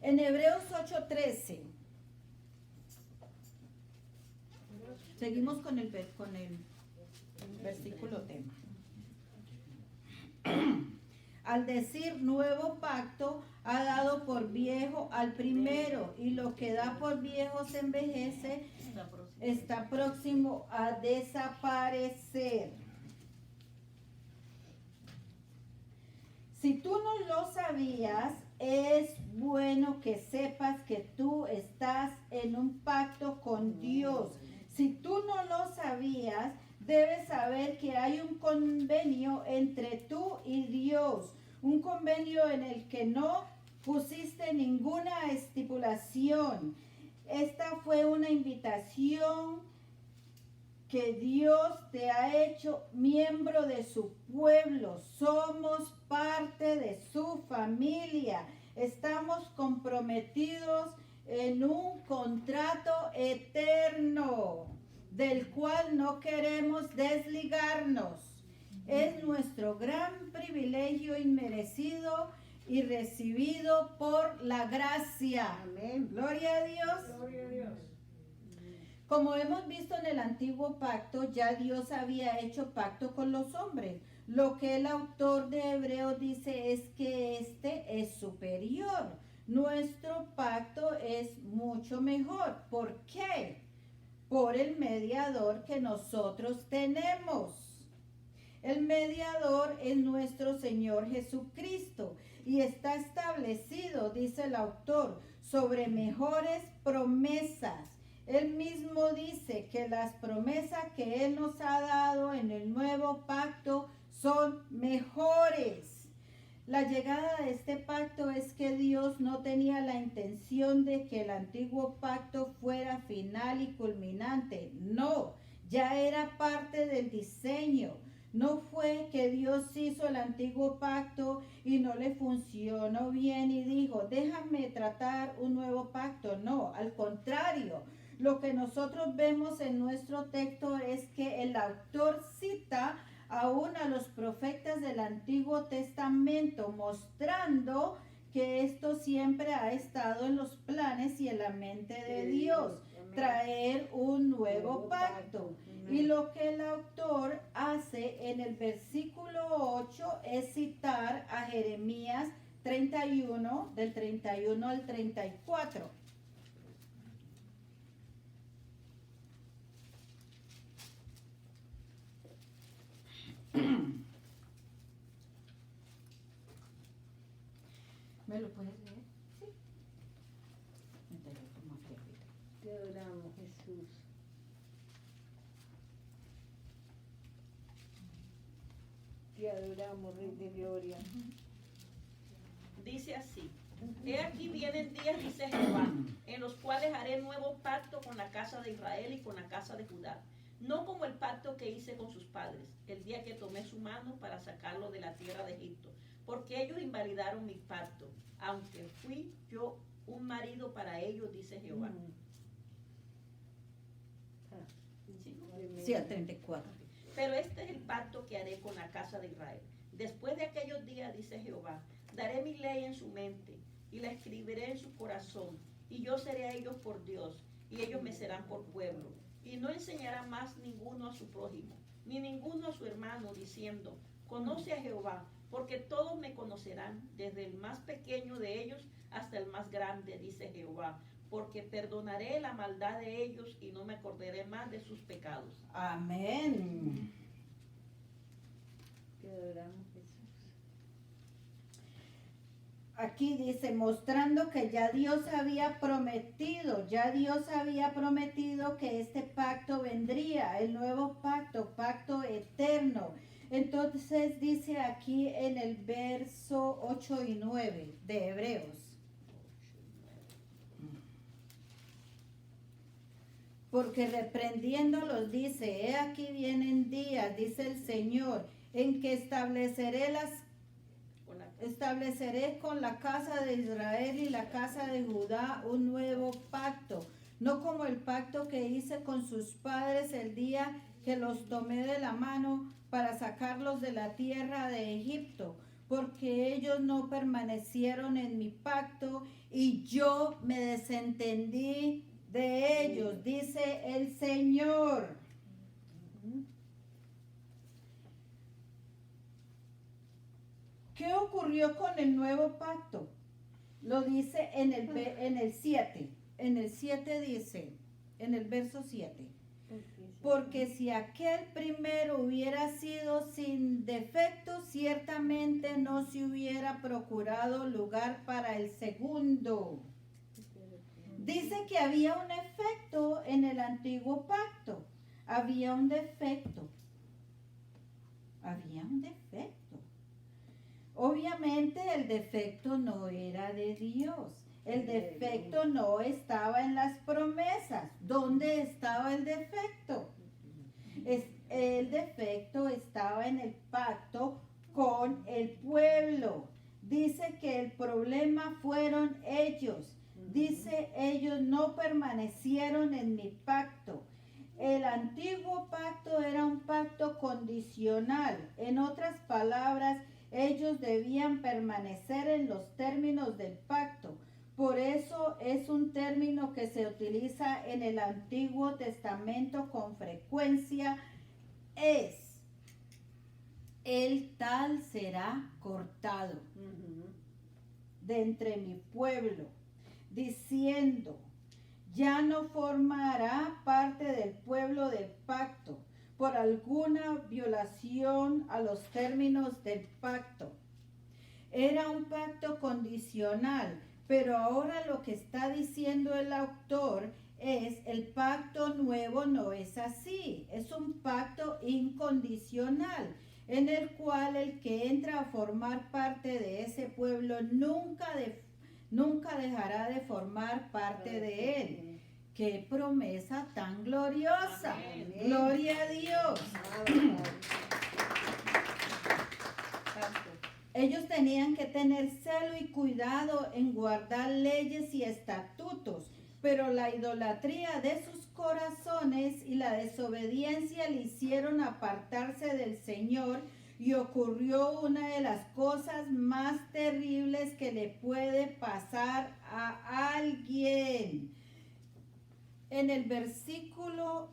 En Hebreos 8:13. Seguimos con el versículo tema. Al decir nuevo pacto, ha dado por viejo al primero, y lo que da por viejo se envejece, está próximo a desaparecer. Si tú no lo sabías, es bueno que sepas que tú estás en un pacto con Dios. Si tú no lo sabías, debes saber que hay un convenio entre tú y Dios, un convenio en el que no pusiste ninguna estipulación. Esta fue una invitación que Dios te ha hecho miembro de su pueblo. Somos parte de su familia. Estamos comprometidos en un contrato eterno del cual no queremos desligarnos. Es nuestro gran privilegio inmerecido y recibido por la gracia. Amén. Gloria a Dios. Gloria a Dios. Como hemos visto en el antiguo pacto, ya Dios había hecho pacto con los hombres. Lo que el autor de Hebreos dice es que este es superior. Nuestro pacto es mucho mejor. ¿Por qué? Por el mediador que nosotros tenemos. El mediador es nuestro Señor Jesucristo y está establecido, dice el autor, sobre mejores promesas. Él mismo dice que las promesas que Él nos ha dado en el nuevo pacto son mejores. La llegada de este pacto es que Dios no tenía la intención de que el antiguo pacto fuera final y culminante. No, ya era parte del diseño. No fue que Dios hizo el antiguo pacto y no le funcionó bien y dijo, déjame tratar un nuevo pacto. No, al contrario. Lo que nosotros vemos en nuestro texto es que el autor cita aún a los profetas del Antiguo Testamento, mostrando que esto siempre ha estado en los planes y en la mente de Dios, traer un nuevo pacto. Y lo que el autor hace en el versículo 8 es citar a Jeremías 31, del 31 al 34. ¿Me lo puedes leer? Sí. Me tomo aquí ahorita. Te adoramos, Jesús. Te adoramos, Rey de Gloria. Dice así: He aquí vienen días, dice Jehová, en los cuales haré nuevo pacto con la casa de Israel y con la casa de Judá. No como el pacto que hice con sus padres, el día que tomé su mano para sacarlo de la tierra de Egipto, porque ellos invalidaron mi pacto, aunque fui yo un marido para ellos, dice Jehová. Sí, al 34. Pero este es el pacto que haré con la casa de Israel. Después de aquellos días, dice Jehová, daré mi ley en su mente y la escribiré en su corazón, y yo seré a ellos por Dios, y ellos me serán por pueblo. Y no enseñará más ninguno a su prójimo, ni ninguno a su hermano, diciendo, conoce a Jehová, porque todos me conocerán, desde el más pequeño de ellos hasta el más grande, dice Jehová, porque perdonaré la maldad de ellos y no me acordaré más de sus pecados. Amén. Te adoramos, Jesús. Aquí dice, mostrando que ya Dios había prometido que este pacto vendría, el nuevo pacto, pacto eterno. Entonces dice aquí en el verso 8 y 9 de Hebreos. Porque reprendiéndolos dice, he aquí vienen días, dice el Señor, en que estableceré con la casa de Israel y la casa de Judá un nuevo pacto, no como el pacto que hice con sus padres el día que los tomé de la mano para sacarlos de la tierra de Egipto, porque ellos no permanecieron en mi pacto y yo me desentendí de ellos, dice el Señor. ¿Qué ocurrió con el nuevo pacto? Lo dice en el 7. En el 7 dice, en el verso 7. Porque si aquel primero hubiera sido sin defecto, ciertamente no se hubiera procurado lugar para el segundo. Dice que había un defecto en el antiguo pacto. Había un defecto. Obviamente el defecto no era de Dios. El defecto no estaba en las promesas. ¿Dónde estaba el defecto? El defecto estaba en el pacto con el pueblo. Dice que el problema fueron ellos. Dice, ellos no permanecieron en mi pacto. El antiguo pacto era un pacto condicional. En otras palabras, ellos debían permanecer en los términos del pacto. Por eso es un término que se utiliza en el Antiguo Testamento con frecuencia. Es, el tal será cortado de entre mi pueblo, diciendo, ya no formará parte del pueblo del pacto por alguna violación a los términos del pacto. Era un pacto condicional, pero ahora lo que está diciendo el autor es, el pacto nuevo no es así, es un pacto incondicional, en el cual el que entra a formar parte de ese pueblo nunca dejará de formar parte de él. ¡Qué promesa tan gloriosa! Amén. ¡Gloria a Dios! Ellos tenían que tener celo y cuidado en guardar leyes y estatutos, pero la idolatría de sus corazones y la desobediencia le hicieron apartarse del Señor, y ocurrió una de las cosas más terribles que le puede pasar a alguien. En el versículo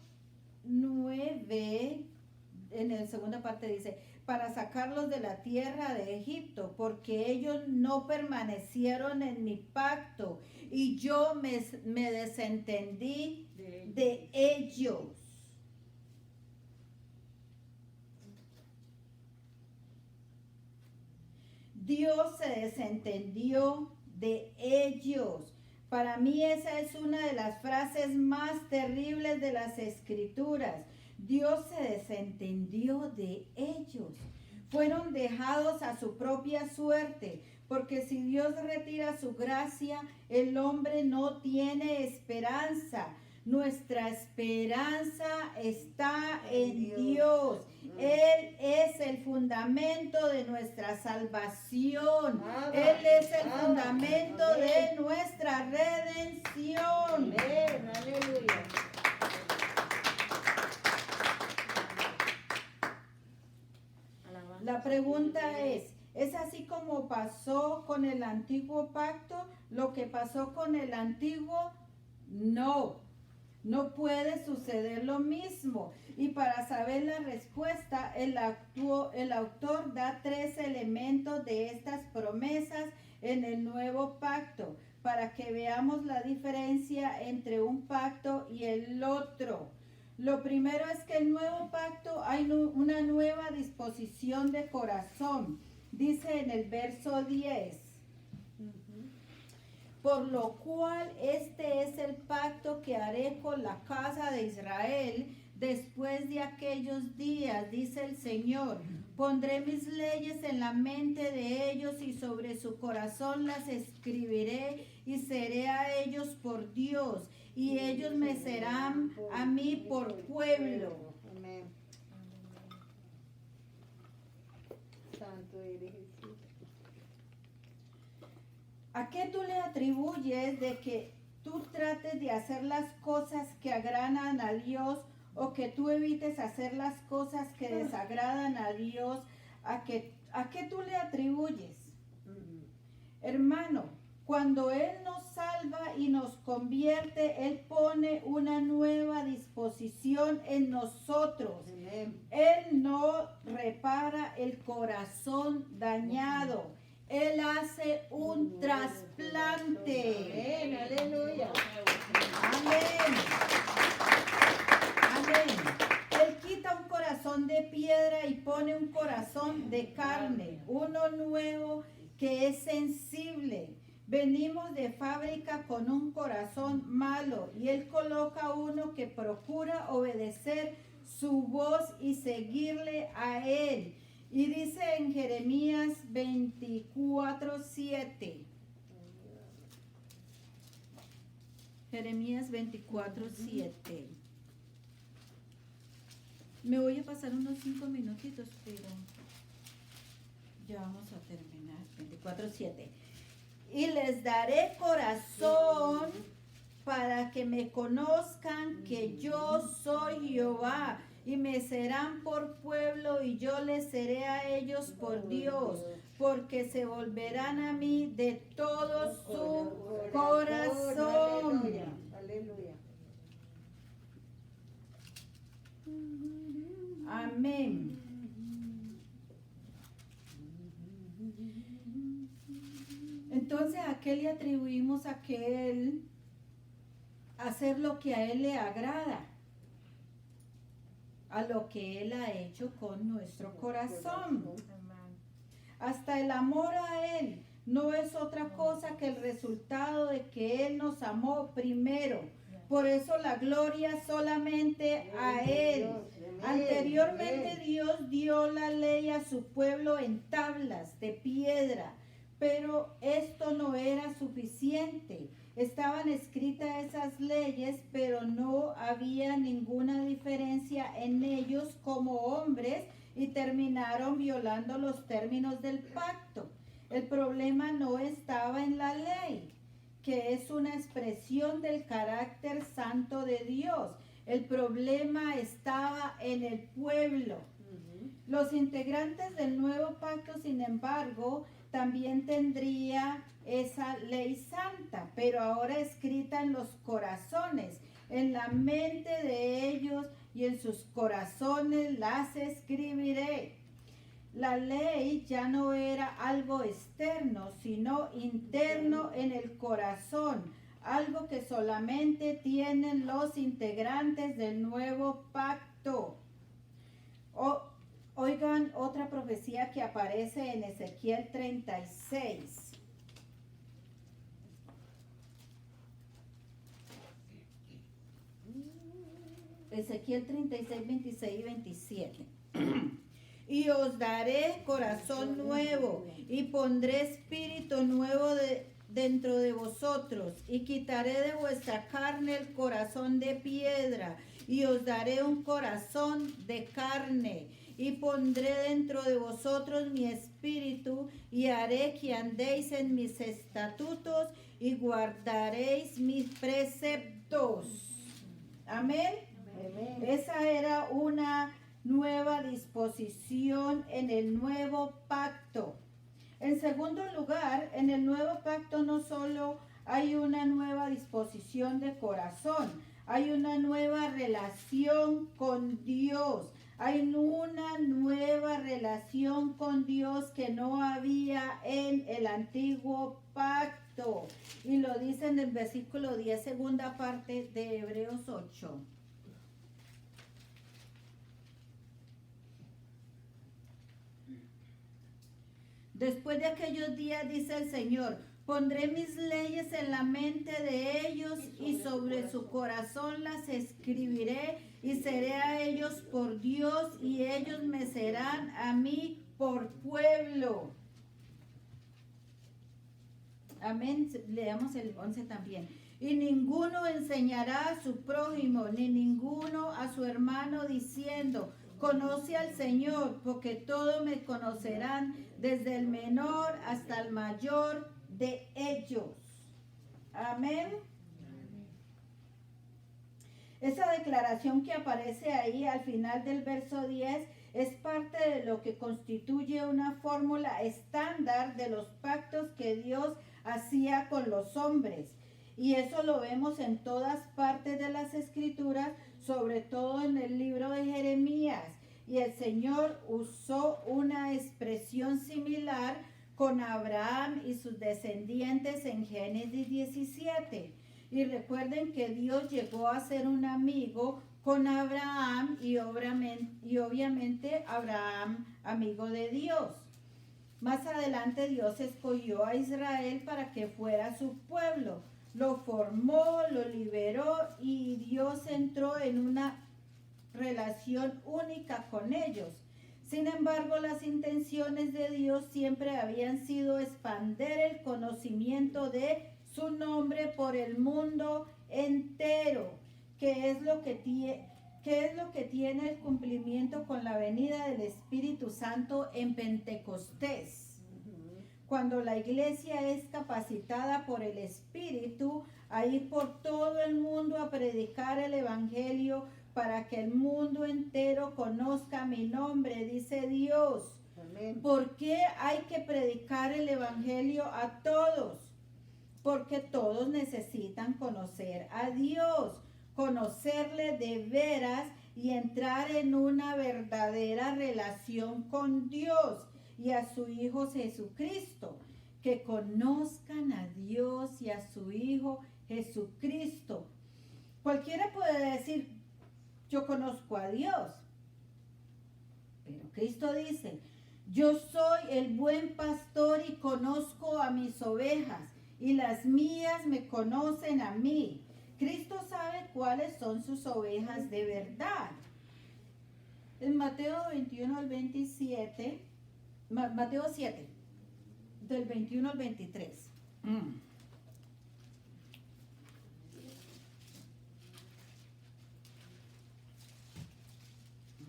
9, en la segunda parte dice, para sacarlos de la tierra de Egipto, porque ellos no permanecieron en mi pacto, y yo me desentendí de ellos. Dios se desentendió de ellos. Para mí esa es una de las frases más terribles de las Escrituras. Dios se desentendió de ellos. Fueron dejados a su propia suerte, porque si Dios retira su gracia, el hombre no tiene esperanza. Nuestra esperanza está en Dios. Él es el fundamento de nuestra salvación. Abba, Él es el Abba, fundamento amén. de nuestra redención. Amén, aleluya. La pregunta ¿es así como pasó con el antiguo pacto? ¿Lo que pasó con el antiguo? No, no puede suceder lo mismo. Y para saber la respuesta, el autor da 3 elementos de estas promesas en el nuevo pacto, para que veamos la diferencia entre un pacto y el otro. Lo primero es que el nuevo pacto hay una nueva disposición de corazón. Dice en el verso 10. Por lo cual este es el pacto que haré con la casa de Israel después de aquellos días, dice el Señor. Pondré mis leyes en la mente de ellos y sobre su corazón las escribiré y seré a ellos por Dios y ellos me serán a mí por pueblo. Amén. Santo eres Jesús. ¿A qué tú le atribuyes de que tú trates de hacer las cosas que agradan a Dios o que tú evites hacer las cosas que desagradan a Dios? ¿A qué tú le atribuyes? Hermano, cuando Él nos salva y nos convierte, Él pone una nueva disposición en nosotros. Amén. Él no repara el corazón dañado. Él hace un trasplante. Amén, aleluya. Amén. Amén. Él quita un corazón de piedra y pone un corazón de carne, uno nuevo que es sensible. Venimos de fábrica con un corazón malo y Él coloca uno que procura obedecer su voz y seguirle a Él. Y dice en Jeremías 24:7. Jeremías 24:7. Me voy a pasar unos 5 minutitos, pero ya vamos a terminar. 24:7. Y les daré corazón para que me conozcan que yo soy Jehová. Y me serán por pueblo y yo les seré a ellos por Dios, porque se volverán a mí de todo su corazón. Aleluya. Aleluya. Amén. Entonces, ¿a qué le atribuimos a que Él hacer lo que a Él le agrada? A lo que Él ha hecho con nuestro corazón. Hasta el amor a Él no es otra cosa que el resultado de que Él nos amó primero. Por eso la gloria solamente a Él. Anteriormente Dios dio la ley a su pueblo en tablas de piedra, pero esto no era suficiente. Estaban escritas esas leyes, pero no había ninguna diferencia en ellos como hombres y terminaron violando los términos del pacto. El problema no estaba en la ley, que es una expresión del carácter santo de Dios. El problema estaba en el pueblo. Los integrantes del nuevo pacto, sin embargo, también tendría esa ley santa, pero ahora escrita en los corazones, en la mente de ellos y en sus corazones las escribiré. La ley ya no era algo externo, sino interno en el corazón, algo que solamente tienen los integrantes del nuevo pacto. Oigan otra profecía que aparece en Ezequiel 36. Ezequiel 36, 26 y 27. Y os daré corazón nuevo y pondré espíritu nuevo dentro de vosotros y quitaré de vuestra carne el corazón de piedra y os daré un corazón de carne y pondré dentro de vosotros mi espíritu y haré que andéis en mis estatutos y guardaréis mis preceptos. Amén. Amén. Esa era una nueva disposición en el nuevo pacto. En segundo lugar, en el nuevo pacto no solo hay una nueva disposición de corazón, hay una nueva relación con Dios. Hay una nueva relación con Dios que no había en el antiguo pacto. Y lo dice en el versículo 10, segunda parte de Hebreos 8. Después de aquellos días, dice el Señor, pondré mis leyes en la mente de ellos y sobre su corazón las escribiré y seré a ellos por Dios y ellos me serán a mí por pueblo. Amén. Leamos el 11 también. Y ninguno enseñará a su prójimo, ni ninguno a su hermano diciendo, conoce al Señor, porque todos me conocerán, desde el menor hasta el mayor de ellos. Amén. Esa declaración que aparece ahí al final del verso 10 es parte de lo que constituye una fórmula estándar de los pactos que Dios hacía con los hombres. Y eso lo vemos en todas partes de las Escrituras, sobre todo en el libro de Jeremías. Y el Señor usó una expresión similar con Abraham y sus descendientes en Génesis 17. Y recuerden que Dios llegó a ser un amigo con Abraham y obviamente Abraham amigo de Dios. Más adelante Dios escogió a Israel para que fuera su pueblo. Lo formó, lo liberó y Dios entró en una relación única con ellos. Sin embargo, las intenciones de Dios siempre habían sido expander el conocimiento de su nombre por el mundo entero, que es lo que tiene el cumplimiento con la venida del Espíritu Santo en Pentecostés. Cuando la iglesia es capacitada por el Espíritu a ir por todo el mundo a predicar el Evangelio para que el mundo entero conozca mi nombre, dice Dios. Amén. ¿Por qué hay que predicar el Evangelio a todos? Porque todos necesitan conocer a Dios, conocerle de veras y entrar en una verdadera relación con Dios y a su Hijo Jesucristo. Que conozcan a Dios y a su Hijo Jesucristo. Cualquiera puede decir, yo conozco a Dios. Pero Cristo dice, yo soy el buen pastor y conozco a mis ovejas y las mías me conocen a mí. Cristo sabe cuáles son sus ovejas de verdad. En Mateo 21 al 27, Mateo 7, del 21 al 23.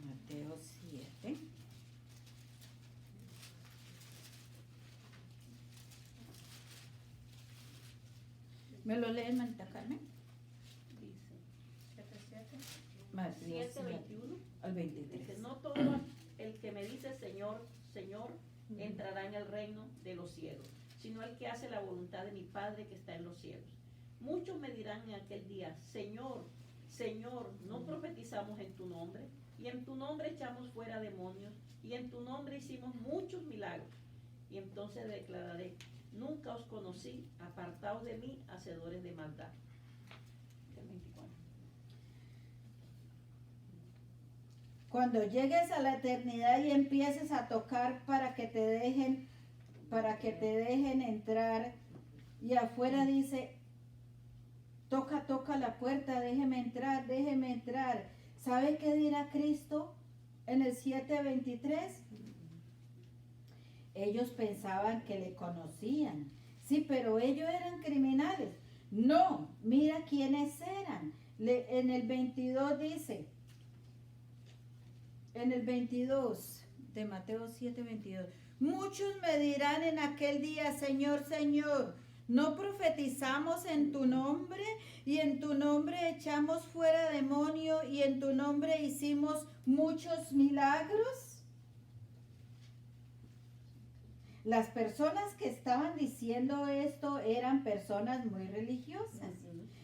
Mateo 7. ¿Me lo leen, Manita Carmen? Dice, Mateo 7, 7 21. al 23. Dice, no todo el que me dice Señor, Señor, entrará en el reino de los cielos, sino el que hace la voluntad de mi Padre que está en los cielos. Muchos me dirán en aquel día, Señor, Señor, ¿no profetizamos en tu nombre? Y en tu nombre echamos fuera demonios, y en tu nombre hicimos muchos milagros. Y entonces declararé, nunca os conocí, apartaos de mí, hacedores de maldad. El 24. Cuando llegues a la eternidad y empieces a tocar para que te dejen entrar, y afuera dice, toca la puerta, déjeme entrar. ¿Sabe qué dirá Cristo en el 7:23? Ellos pensaban que le conocían. Sí, pero ellos eran criminales. No, mira quiénes eran. En el 22 dice, En el 22 de Mateo 7:22. Muchos me dirán en aquel día, Señor, Señor, ¿no profetizamos en tu nombre? Y en tu nombre echamos fuera demonio y en tu nombre hicimos muchos milagros. Las personas que estaban diciendo esto eran personas muy religiosas.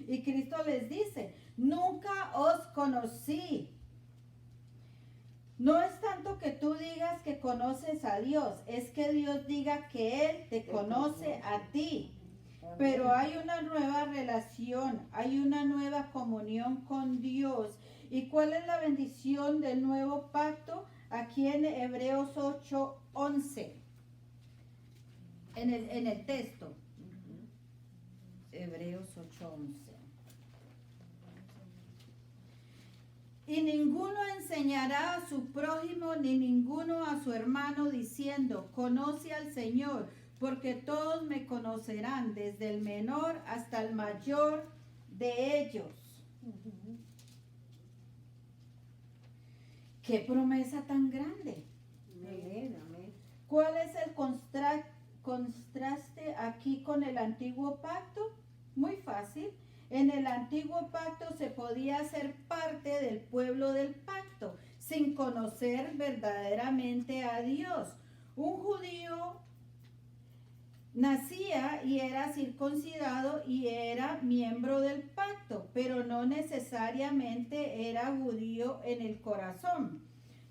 Y Cristo les dice, nunca os conocí. No es tanto que tú digas que conoces a Dios, es que Dios diga que Él te conoce a ti. Pero hay una nueva relación, hay una nueva comunión con Dios. ¿Y cuál es la bendición del nuevo pacto? Aquí en Hebreos 8:11, en el texto. Hebreos 8:11. Y ninguno enseñará a su prójimo ni ninguno a su hermano diciendo, conoce al Señor, porque todos me conocerán, desde el menor hasta el mayor de ellos. ¡Qué promesa tan grande! Amén, amén. ¿Cuál es el contraste aquí con el antiguo pacto? Muy fácil. En el antiguo pacto se podía ser parte del pueblo del pacto sin conocer verdaderamente a Dios. Un judío nacía y era circuncidado y era miembro del pacto, pero no necesariamente era judío en el corazón.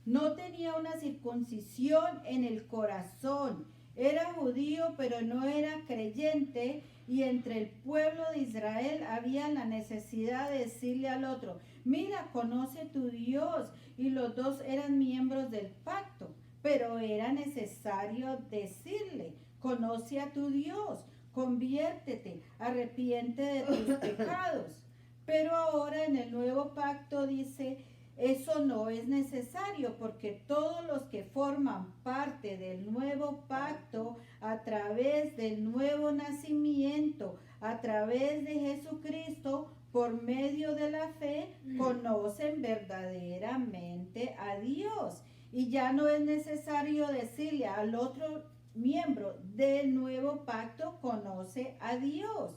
No tenía una circuncisión en el corazón. Era judío, pero no era creyente, y entre el pueblo de Israel había la necesidad de decirle al otro, mira, conoce tu Dios, y los dos eran miembros del pacto, pero era necesario decirle, conoce a tu Dios, conviértete, arrepiente de tus pecados. Pero ahora en el nuevo pacto dice, eso no es necesario porque todos los que forman parte del nuevo pacto a través del nuevo nacimiento, a través de Jesucristo, por medio de la fe, conocen verdaderamente a Dios. Y ya no es necesario decirle al otro miembro del nuevo pacto, conoce a Dios.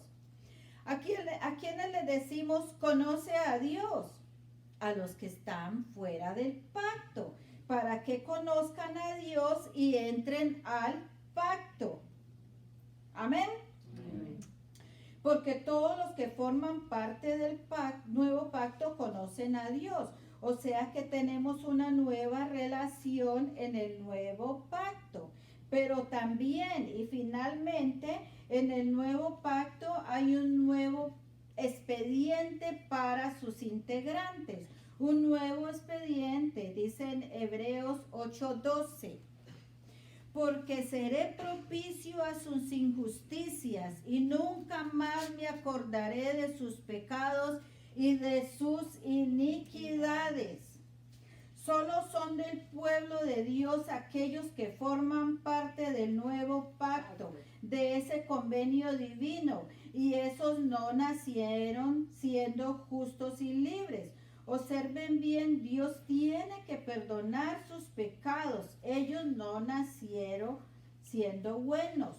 ¿A quiénes le decimos conoce a Dios? A los que están fuera del pacto, para que conozcan a Dios y entren al pacto. Amén. Amén. Porque todos los que forman parte del nuevo pacto conocen a Dios. O sea que tenemos una nueva relación en el nuevo pacto. Pero también y finalmente en el nuevo pacto hay un nuevo expediente para sus integrantes. Un nuevo expediente, dice en Hebreos 8:12. Porque seré propicio a sus injusticias y nunca más me acordaré de sus pecados y de sus iniquidades. Solo son del pueblo de Dios aquellos que forman parte del nuevo pacto, de ese convenio divino, y esos no nacieron siendo justos y libres. Observen bien, Dios tiene que perdonar sus pecados. Ellos no nacieron siendo buenos.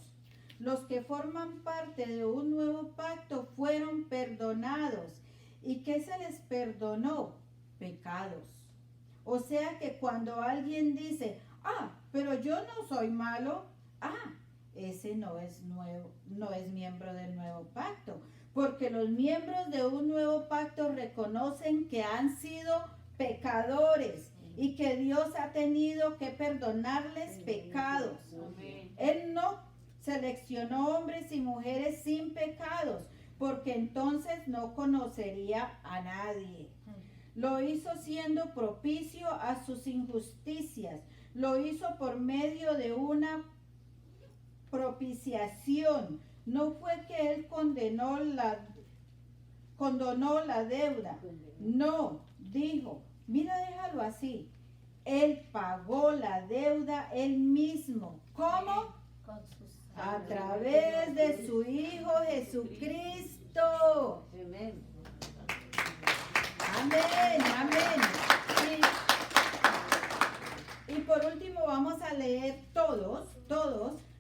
Los que forman parte de un nuevo pacto fueron perdonados. ¿Y qué se les perdonó? Pecados. O sea que cuando alguien dice, pero yo no soy malo, ese no es nuevo, no es miembro del nuevo pacto. Porque los miembros de un nuevo pacto reconocen que han sido pecadores y que Dios ha tenido que perdonarles pecados. Amén. Él no seleccionó hombres y mujeres sin pecados, porque entonces no conocería a nadie. Lo hizo siendo propicio a sus injusticias. Lo hizo por medio de una propiciación. No fue que él condonó la deuda. No, dijo, mira, déjalo así. Él pagó la deuda él mismo. ¿Cómo? A través de su Hijo Jesucristo. Amén. Amén, amén. leer todos,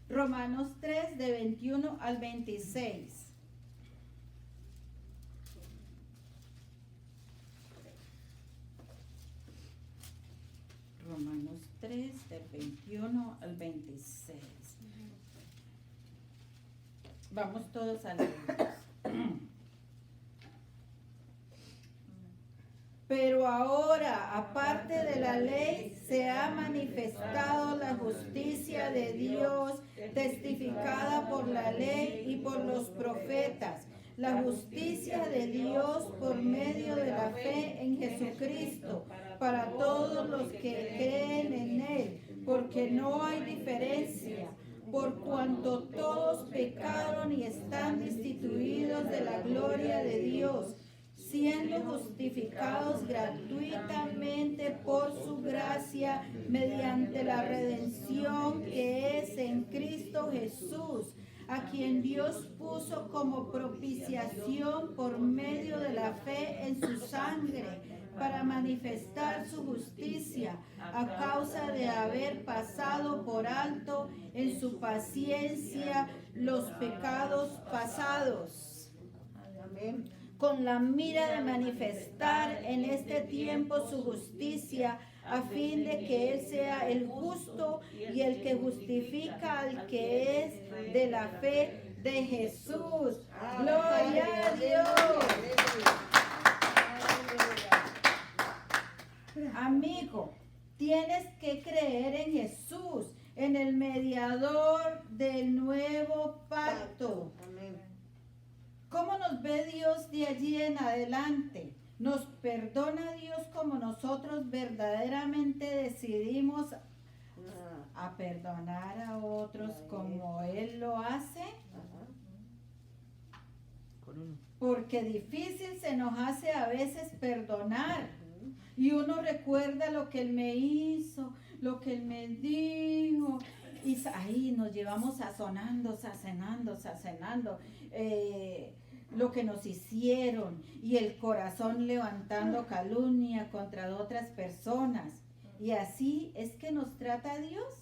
Romanos 3 de 21 al 26. Romanos 3 del 21 al 26. Vamos todos a leer. Pero ahora, aparte de la ley, se ha manifestado la justicia de Dios, testificada por la ley y por los profetas. La justicia de Dios por medio de la fe en Jesucristo, para todos los que creen en Él, porque no hay diferencia, por cuanto todos pecaron y están destituidos de la gloria de Dios, siendo justificados gratuitamente por su gracia mediante la redención que es en Cristo Jesús, a quien Dios puso como propiciación por medio de la fe en su sangre, para manifestar su justicia a causa de haber pasado por alto en su paciencia los pecados pasados. Amén. Con la mira de manifestar en este tiempo su justicia, a fin de que Él sea el justo y el que justifica al que es de la fe de Jesús. ¡Gloria a Dios! Amigo, tienes que creer en Jesús, en el mediador del nuevo pacto. Amén. ¿Cómo nos ve Dios de allí en adelante? ¿Nos perdona Dios como nosotros verdaderamente decidimos a perdonar a otros como Él lo hace? Porque difícil se nos hace a veces perdonar. Y uno recuerda lo que Él me hizo, lo que Él me dijo. Y ahí nos llevamos sazonando lo que nos hicieron, y el corazón levantando calumnia contra otras personas. Y así es que nos trata Dios.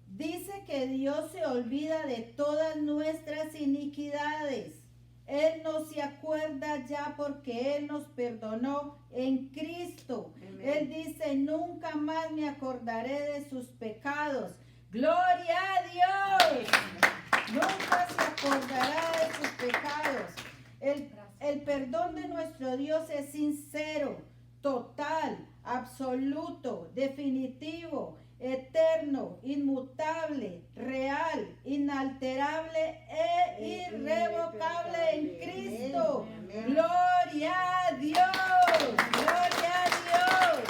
Dice que Dios se olvida de todas nuestras iniquidades. Él no se acuerda ya porque Él nos perdonó en Cristo. Amén. Él dice, nunca más me acordaré de sus pecados. ¡Gloria a Dios! Nunca se acordará de sus pecados. El perdón de nuestro Dios es sincero, total, absoluto, definitivo, eterno, inmutable, real, inalterable e irrevocable en Cristo. Amén. ¡Gloria a Dios! ¡Gloria a Dios!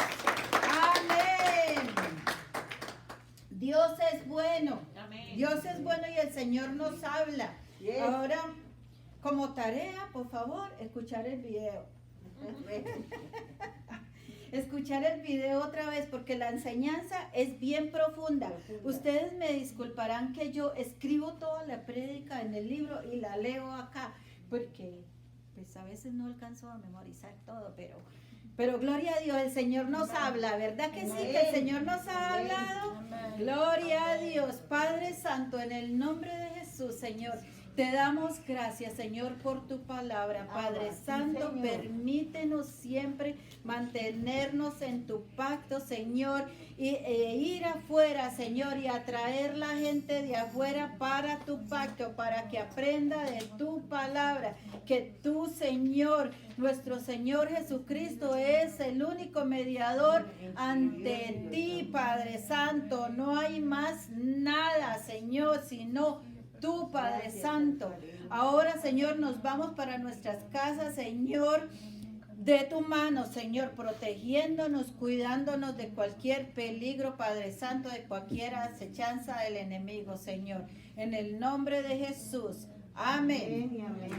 ¡Amén! Dios es bueno. Amén. Dios es bueno y el Señor nos habla. Yes. Ahora, como tarea, por favor, escuchar el video. Escuchar el video otra vez porque la enseñanza es bien profunda. Ustedes me disculparán que yo escribo toda la prédica en el libro y la leo acá porque pues a veces no alcanzo a memorizar todo, pero gloria a Dios, el Señor nos habla, ¿verdad que sí? Que el Señor nos ha hablado. Gloria a Dios, Padre Santo, en el nombre de Jesús, Señor. Te damos gracias, Señor, por tu palabra, Padre Santo. Permítenos siempre mantenernos en tu pacto, Señor, e ir afuera, Señor, y atraer la gente de afuera para tu pacto, para que aprenda de tu palabra, que tú, Señor, nuestro Señor Jesucristo, es el único mediador ante ti, Padre Santo. No hay más nada, Señor, sino tú, Padre Santo. Ahora, Señor, nos vamos para nuestras casas, Señor, de tu mano, Señor, protegiéndonos, cuidándonos de cualquier peligro, Padre Santo, de cualquier acechanza del enemigo, Señor. En el nombre de Jesús. Amén. Amén.